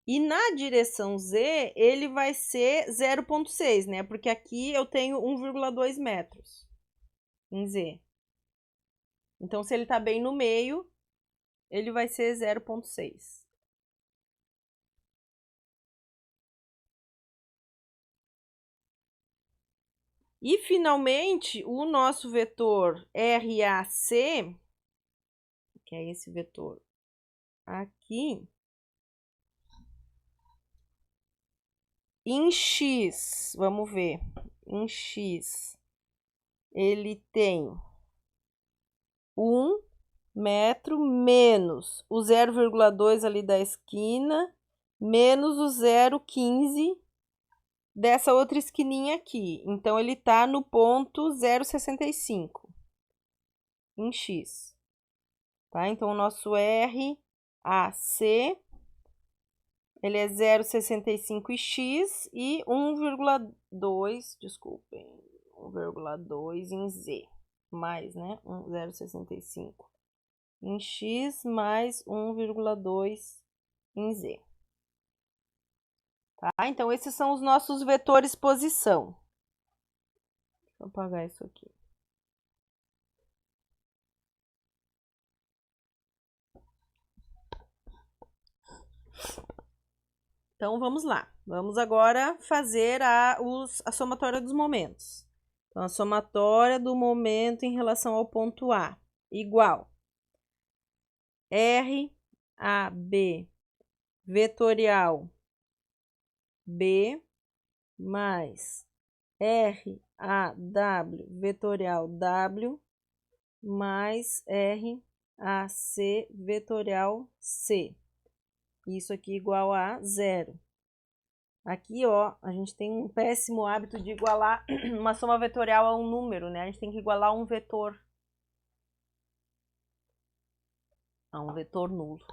E na direção Z, ele vai ser 0,6, né? Porque aqui eu tenho 1,2 metros em Z. Então, se ele tá bem no meio, ele vai ser 0,6. E, finalmente, o nosso vetor RAC, que é esse vetor aqui, em X, vamos ver, em X, ele tem 1 metro menos o 0,2 ali da esquina, menos o 0,15 dessa outra esquininha aqui. Então, ele está no ponto 0,65 em X. Tá? Então, o nosso RAC, ele é 0,65 em X e 1,2, desculpem, 1,2 em Z, mais, né? 0,65 em X mais 1,2 em Z. Tá? Então, esses são os nossos vetores posição. Deixa eu apagar isso aqui. Então, vamos lá. Vamos agora fazer a somatória dos momentos. Então, a somatória do momento em relação ao ponto A igual RAB vetorial B mais RAW vetorial W mais RAC vetorial C. Isso aqui igual a 0. Aqui, ó, a gente tem um péssimo hábito de igualar uma soma vetorial a um número, né? A gente tem que igualar um vetor a um vetor nulo.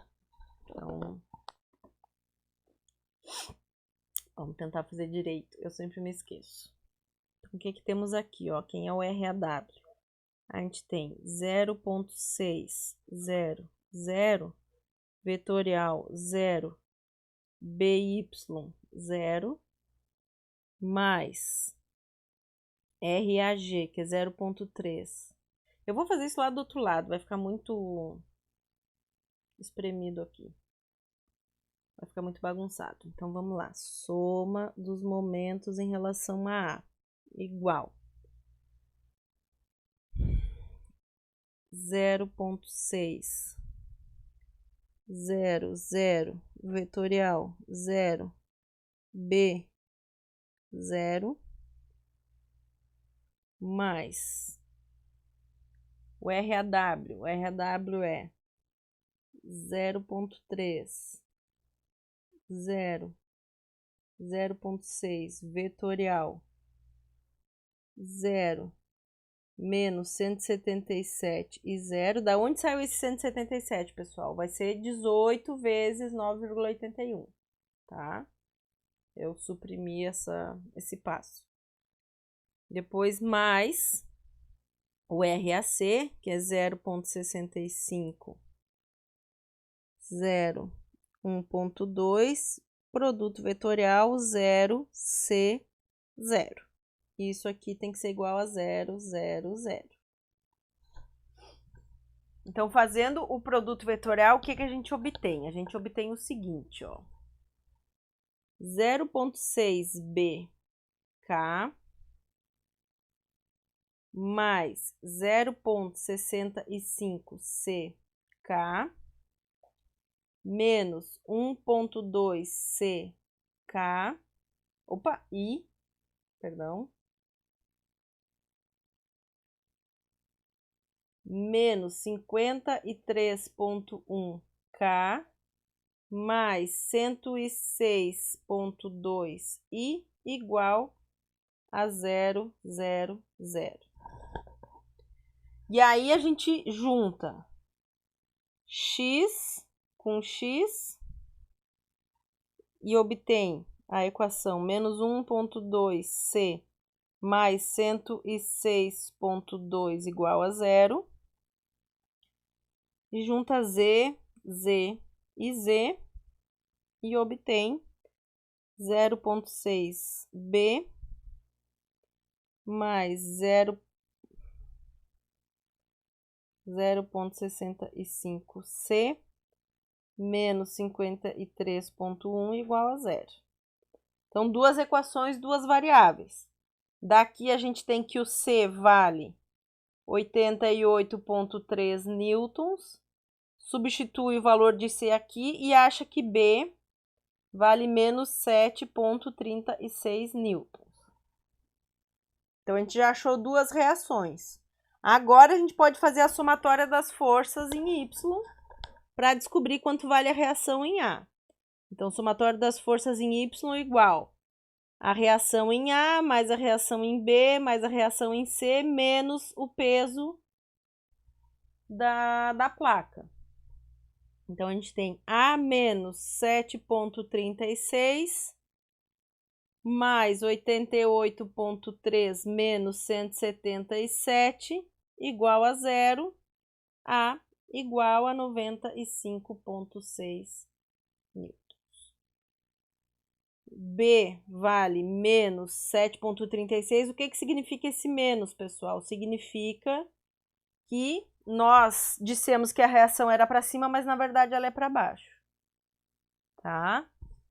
Então, vamos tentar fazer direito. Eu sempre me esqueço. Então, o que que temos aqui, ó? Quem é o RAW? A gente tem 0,600 vetorial 0 BY 0 mais RAG, que é 0,3. Eu vou fazer isso lá do outro lado, vai ficar muito espremido aqui. Vai ficar muito bagunçado. Então, vamos lá. Soma dos momentos em relação a igual 0,600 vetorial 0 B 0 mais o RAW. O RAW é 0,3 0,6 vetorial 0 menos 177 e 0. Da onde saiu esse 177, pessoal? Vai ser 18 vezes 9,81, tá? Eu suprimi esse passo. Depois mais o RAC, que é 0,65, 0, 1,2, produto vetorial 0, C, 0. Isso aqui tem que ser igual a 0, 0, 0. Então, fazendo o produto vetorial, o que que a gente obtém? A gente obtém o seguinte, ó. 0,6BK mais 0,65CK menos 1,2CK, menos 53,1K mais 106,2 I igual a 0, 0, 0. E aí a gente junta x com x e obtém a equação menos 1,2C mais 106,2 igual a 0. E junta Z, Z e Z e obtém 0,6B mais 0,65C menos 53,1 igual a 0. Então, duas equações, duas variáveis. Daqui a gente tem que o C vale 88,3 newtons. Substitui o valor de C aqui e acha que B vale menos 7,36 newtons. Então, a gente já achou duas reações. Agora, a gente pode fazer a somatória das forças em Y para descobrir quanto vale a reação em A. Então, somatória das forças em Y igual a reação em A mais a reação em B mais a reação em C menos o peso da placa. Então, a gente tem A menos 7,36 mais 88,3 menos 177 igual a 0, A igual a 95,6 newtons. B vale menos 7,36. O que que significa esse menos, pessoal? Significa que nós dissemos que a reação era para cima, mas na verdade ela é para baixo. Tá?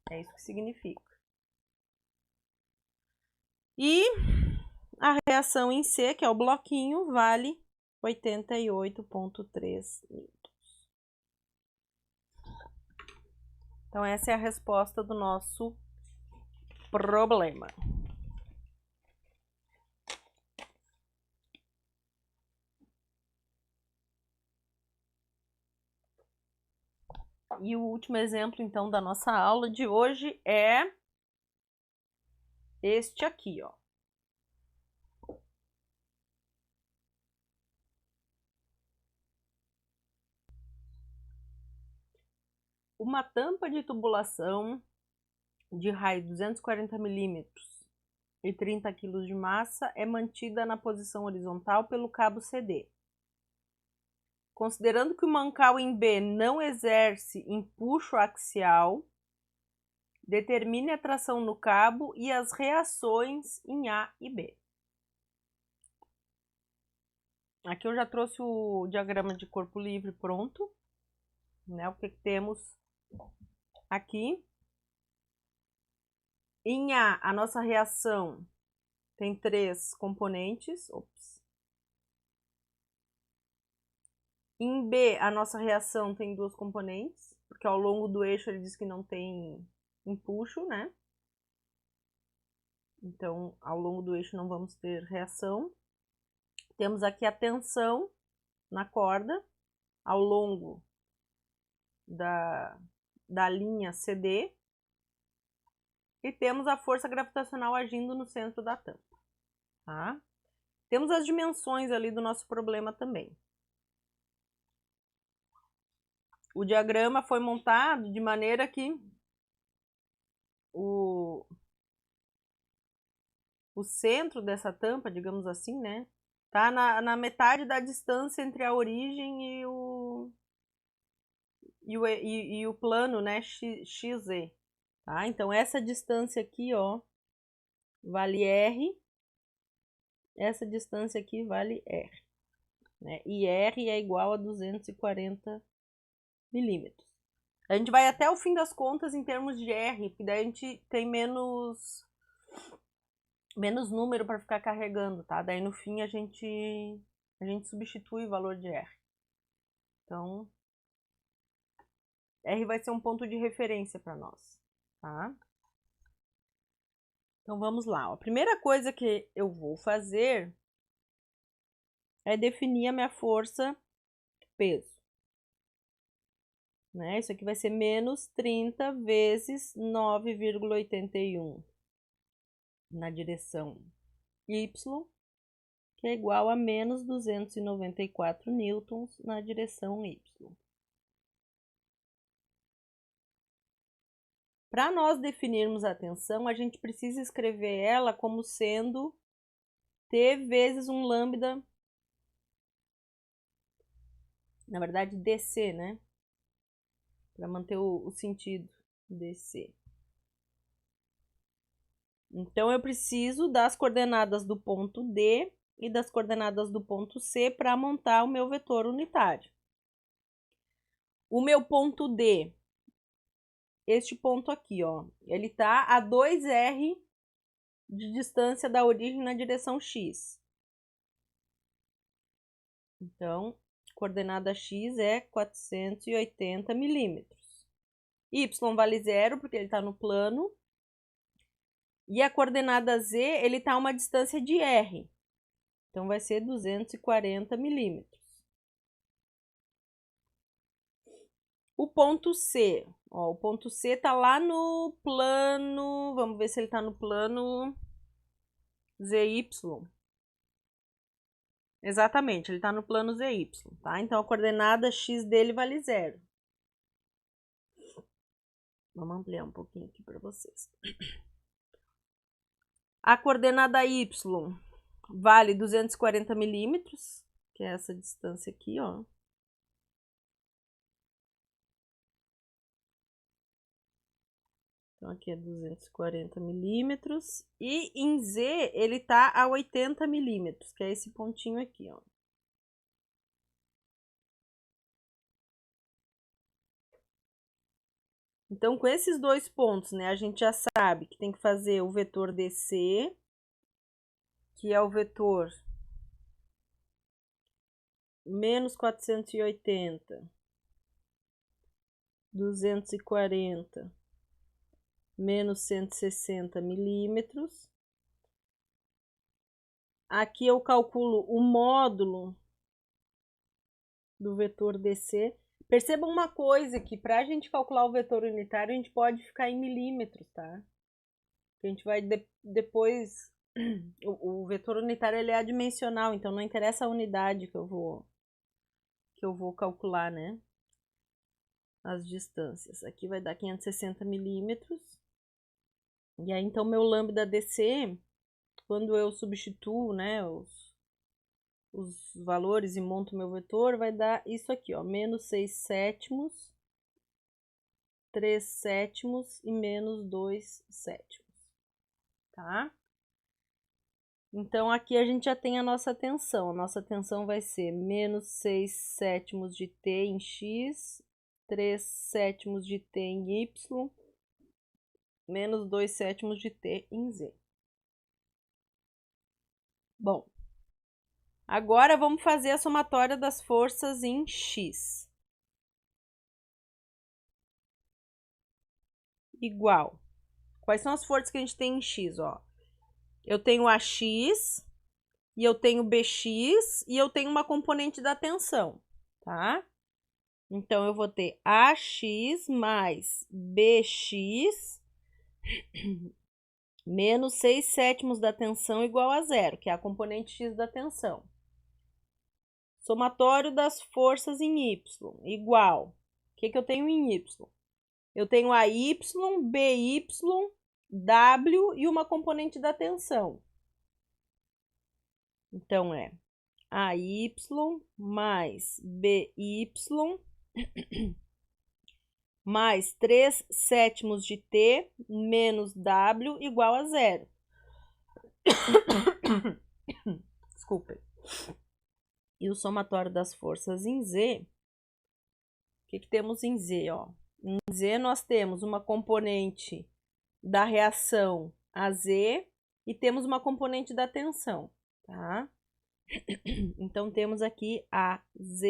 É isso que significa. E a reação em C, que é o bloquinho, vale 88,3 newtons. Então, essa é a resposta do nosso problema. E o último exemplo, então, da nossa aula de hoje é este aqui, ó. Uma tampa de tubulação de raio 240 milímetros e 30 kg de massa é mantida na posição horizontal pelo cabo CD. Considerando que o mancal em B não exerce empuxo axial, determine a tração no cabo e as reações em A e B. Aqui eu já trouxe o diagrama de corpo livre pronto, né? O que temos aqui? Em A nossa reação tem 3 componentes. Ops. Em B, a nossa reação tem 2 componentes, porque ao longo do eixo ele diz que não tem empuxo, né? Então, ao longo do eixo não vamos ter reação. Temos aqui a tensão na corda, ao longo da linha CD. E temos a força gravitacional agindo no centro da tampa. Tá? Temos as dimensões ali do nosso problema também. O diagrama foi montado de maneira que o centro dessa tampa, digamos assim, né, tá na metade da distância entre a origem e o plano, né, XZ. Tá? Então, essa distância aqui, ó, vale R. Essa distância aqui vale R. Né? E R é igual a 240 milímetros. A gente vai até o fim das contas em termos de R, porque daí a gente tem menos número para ficar carregando, tá? Daí no fim a gente substitui o valor de R. Então, R vai ser um ponto de referência para nós, tá? Então vamos lá. A primeira coisa que eu vou fazer é definir a minha força peso. Né? Isso aqui vai ser menos 30 vezes 9,81 na direção Y, que é igual a menos 294 newtons na direção Y. Para nós definirmos a tensão, a gente precisa escrever ela como sendo T vezes um lambda, na verdade DC, né? Para manter o sentido DC. Então, eu preciso das coordenadas do ponto D e das coordenadas do ponto C para montar o meu vetor unitário. O meu ponto D, este ponto aqui, ó, ele está a 2R de distância da origem na direção X. Então, coordenada X é 480 milímetros. Y vale 0, porque ele está no plano. E a coordenada Z, ele está a uma distância de R. Então, vai ser 240 milímetros. O ponto C, ó, o ponto C está lá no plano, vamos ver se ele está no plano ZY. Exatamente, ele está no plano ZY, tá? Então, a coordenada X dele vale 0. Vamos ampliar um pouquinho aqui para vocês. A coordenada Y vale 240 milímetros, que é essa distância aqui, ó. Então, aqui é 240 milímetros. E em Z, ele tá a 80 milímetros, que é esse pontinho aqui, ó. Então, com esses dois pontos, né, a gente já sabe que tem que fazer o vetor DC, que é o vetor menos 480, 240, menos 160 milímetros. Aqui eu calculo o módulo do vetor DC. Perceba uma coisa, que para a gente calcular o vetor unitário, a gente pode ficar em milímetros, tá? A gente vai depois... O vetor unitário ele é adimensional, então não interessa a unidade que eu vou calcular, né? As distâncias. Aqui vai dar 560 milímetros. E aí, então, meu lambda DC, quando eu substituo, né, os valores e monto meu vetor, vai dar isso aqui, ó, menos 6 sétimos, 3 sétimos e menos 2 sétimos, tá? Então, aqui a gente já tem a nossa tensão. A nossa tensão vai ser menos 6 sétimos de T em X, 3 sétimos de T em Y, menos 2 sétimos de T em Z. Bom, agora vamos fazer a somatória das forças em X. Igual. Quais são as forças que a gente tem em X, ó? Eu tenho AX, e eu tenho BX, e eu tenho uma componente da tensão, tá? Então, eu vou ter AX mais BX menos 6 sétimos da tensão igual a zero, que é a componente X da tensão. Somatório das forças em Y, igual. O que eu tenho em Y? Eu tenho AY, BY, W e uma componente da tensão. Então, é AY mais BY mais 3 sétimos de T menos W igual a zero. Desculpem. E o somatório das forças em Z, o que temos em Z? Ó? Em Z nós temos uma componente da reação AZ e temos uma componente da tensão, tá? Então, temos aqui AZ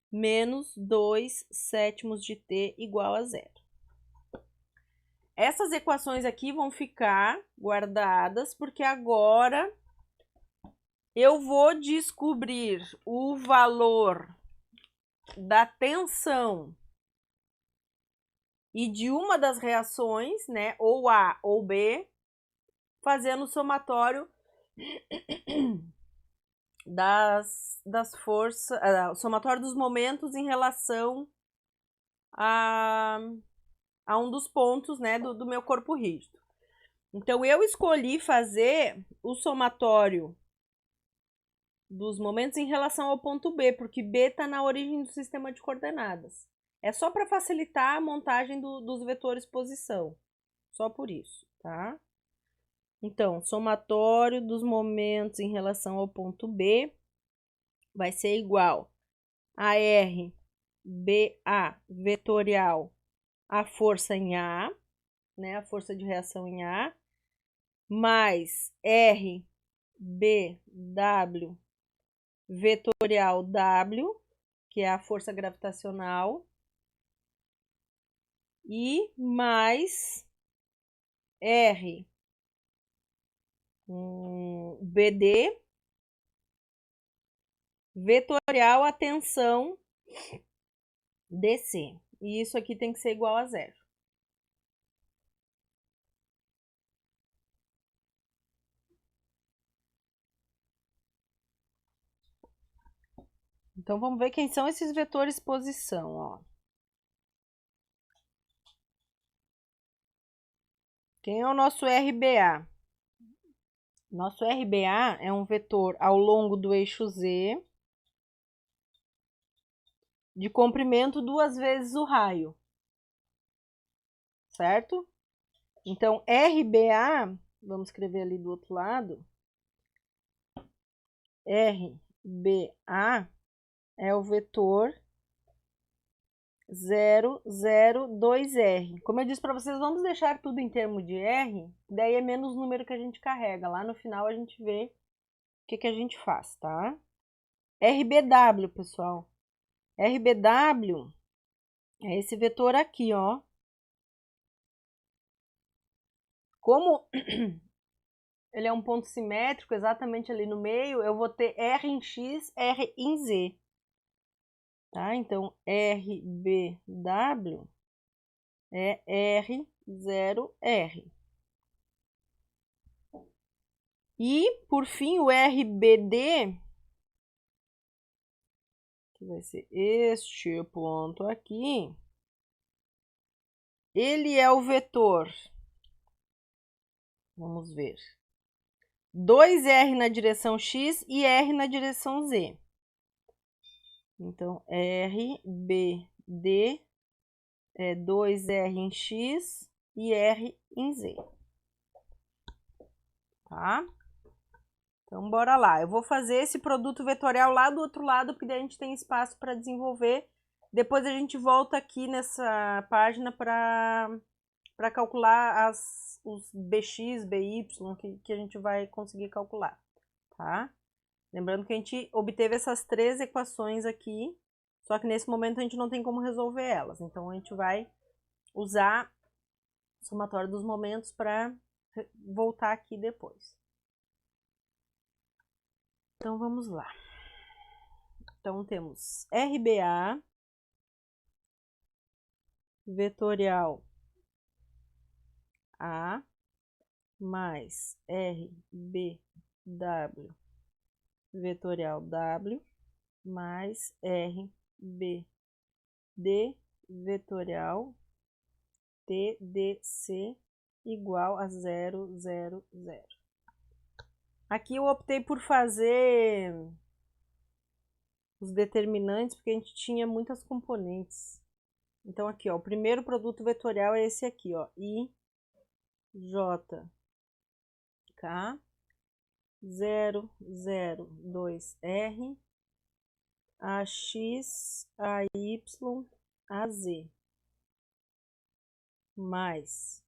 menos 2 sétimos de T igual a zero. Essas equações aqui vão ficar guardadas, porque agora eu vou descobrir o valor da tensão e de uma das reações, né, ou A ou B, fazendo o somatório das forças, o somatório dos momentos em relação a um dos pontos, né, do meu corpo rígido. Então, eu escolhi fazer o somatório dos momentos em relação ao ponto B, porque B está na origem do sistema de coordenadas. É só para facilitar a montagem dos vetores posição. Só por isso, tá? Então, somatório dos momentos em relação ao ponto B vai ser igual a R BA vetorial a força em A, né, a força de reação em A, mais R BW vetorial W, que é a força gravitacional, e mais R BD vetorial a tensão DC. E isso aqui tem que ser igual a zero. Então, vamos ver quem são esses vetores posição, ó. Quem é o nosso RBA? Nosso RBA é um vetor ao longo do eixo Z, de comprimento 2 vezes o raio, certo? Então, RBA, vamos escrever ali do outro lado, RBA é o vetor 0, 0, 2R. Como eu disse para vocês, vamos deixar tudo em termos de R, daí é menos número que a gente carrega. Lá no final a gente vê o que a gente faz, tá? RBW, pessoal. RBW é esse vetor aqui, ó. Como ele é um ponto simétrico exatamente ali no meio, eu vou ter R em X, R em Z. Tá? Então, RBW é R0R. E, por fim, o RBD, que vai ser este ponto aqui, ele é o vetor, vamos ver, 2R na direção X e R na direção Z. Então, RBD é 2R em X e R em Z. Tá? Então, bora lá. Eu vou fazer esse produto vetorial lá do outro lado, porque daí a gente tem espaço para desenvolver. Depois a gente volta aqui nessa página para calcular os BX, BY que a gente vai conseguir calcular, tá? Lembrando que a gente obteve essas 3 equações aqui, só que nesse momento a gente não tem como resolver elas. Então, a gente vai usar o somatório dos momentos para voltar aqui depois. Então, vamos lá. Então, temos RBA, vetorial A, mais RBW, vetorial W, mais RBD, vetorial TDC, igual a 0, 0, 0. Aqui eu optei por fazer os determinantes, porque a gente tinha muitas componentes. Então, aqui, ó, o primeiro produto vetorial é esse aqui, ó, IJK 0, 0, 2R, AX, AY, AZ, mais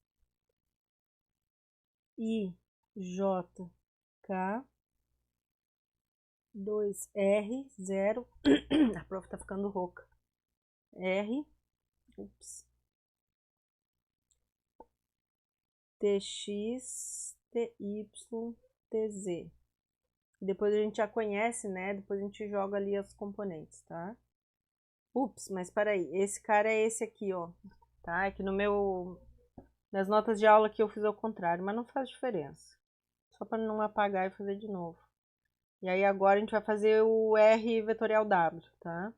IJK 2R, 0, a prof tá ficando rouca, R, TX, TY, TZ. Depois a gente já conhece, né? Depois a gente joga ali as componentes, tá? Ups, mas peraí, esse cara é esse aqui, ó. Tá? É que nas notas de aula que eu fiz ao contrário, mas não faz diferença. Só para não apagar e fazer de novo. E aí agora a gente vai fazer o R vetorial W, tá?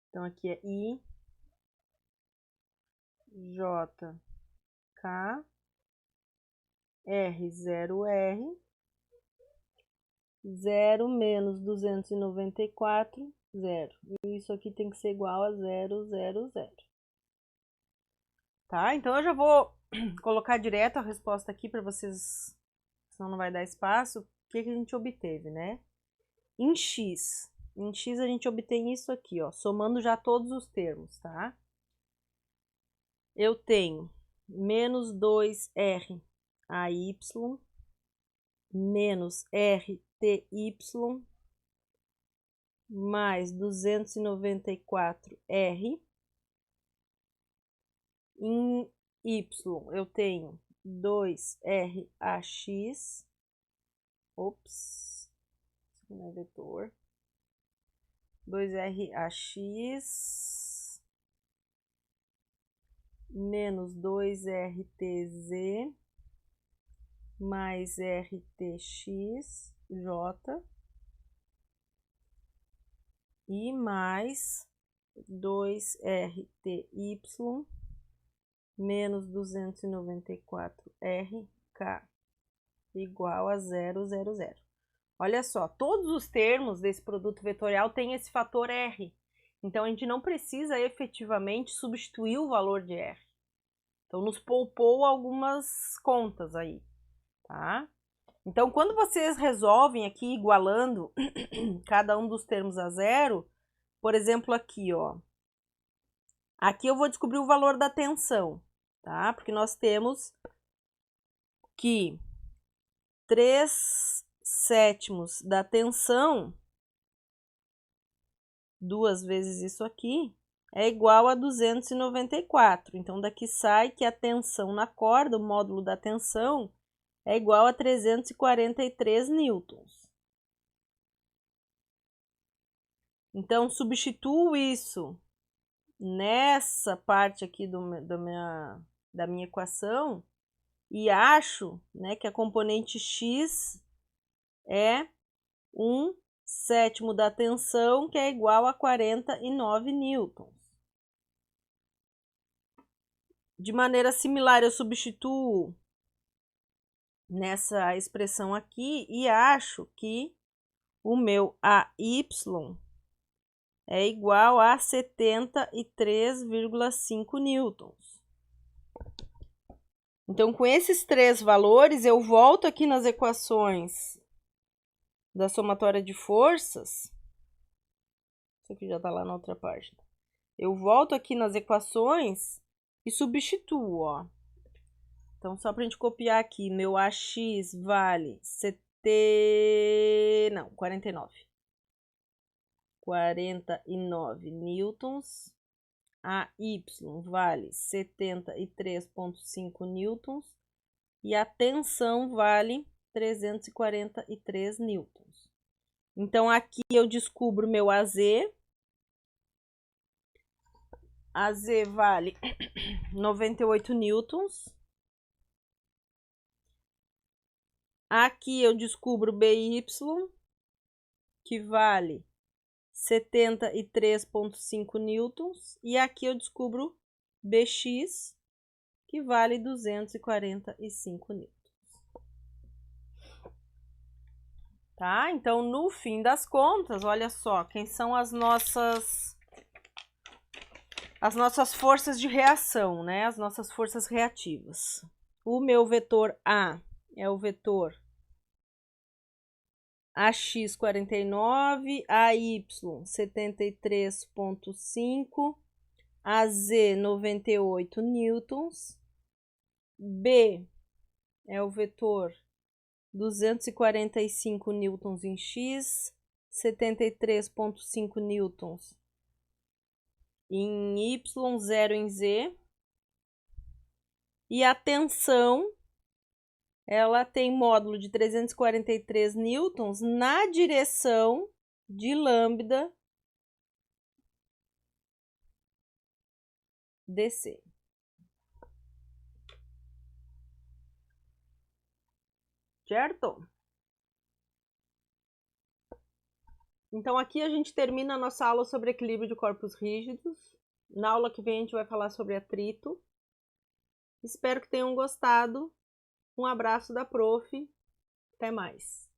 Então aqui é I, J, K, R0R, 0 menos 294, 0. E isso aqui tem que ser igual a 0, 0, 0. Tá? Então eu já vou colocar direto a resposta aqui para vocês, senão não vai dar espaço. O que a gente obteve, né? Em X a gente obtém isso aqui, ó, somando já todos os termos, tá? Eu tenho menos 2R AY menos RTY mais 294R. Em Y eu tenho 2RAX, ops, isso não é vetor, 2RAX menos 2RTZ mais RTX, J, e mais 2RTY menos 294RK igual a 0, 0, 0. Olha só, todos os termos desse produto vetorial têm esse fator R. Então, a gente não precisa efetivamente substituir o valor de R. Então, nos poupou algumas contas aí, tá? Então, quando vocês resolvem aqui, igualando cada um dos termos a zero, por exemplo, aqui, ó. Aqui eu vou descobrir o valor da tensão, tá? Porque nós temos que 3/7 da tensão, 2 vezes isso aqui, é igual a 294. Então, daqui sai que a tensão na corda, o módulo da tensão, é igual a 343 newtons. Então, substituo isso nessa parte aqui da minha equação e acho, né, que a componente x é 1/7 da tensão, que é igual a 49 newtons. De maneira similar, eu substituo nessa expressão aqui e acho que o meu AY é igual a 73,5 newtons. Então, com esses três valores, eu volto aqui nas equações da somatória de forças. Isso aqui já está lá na outra página. Eu volto aqui nas equações e substituo, ó. Então, só para a gente copiar aqui, meu AX vale 49 newtons. AY vale 73,5 newtons. E a tensão vale 343 newtons. Então, aqui eu descubro meu AZ. AZ vale 98 newtons. Aqui eu descubro BY, que vale 73,5 newtons. E aqui eu descubro BX, que vale 245 newtons. Tá? Então, no fim das contas, olha só, quem são as nossas forças de reação, né? As nossas forças reativas. O meu vetor A é o vetor AX 49, AY 73,5, AZ 98 newtons, B é o vetor 245 newtons em X, 73,5 newtons em Y, 0 em Z. E a tensão, ela tem módulo de 343 newtons na direção de lambda DC. Certo? Então, aqui a gente termina a nossa aula sobre equilíbrio de corpos rígidos. Na aula que vem a gente vai falar sobre atrito. Espero que tenham gostado. Um abraço da prof. Até mais.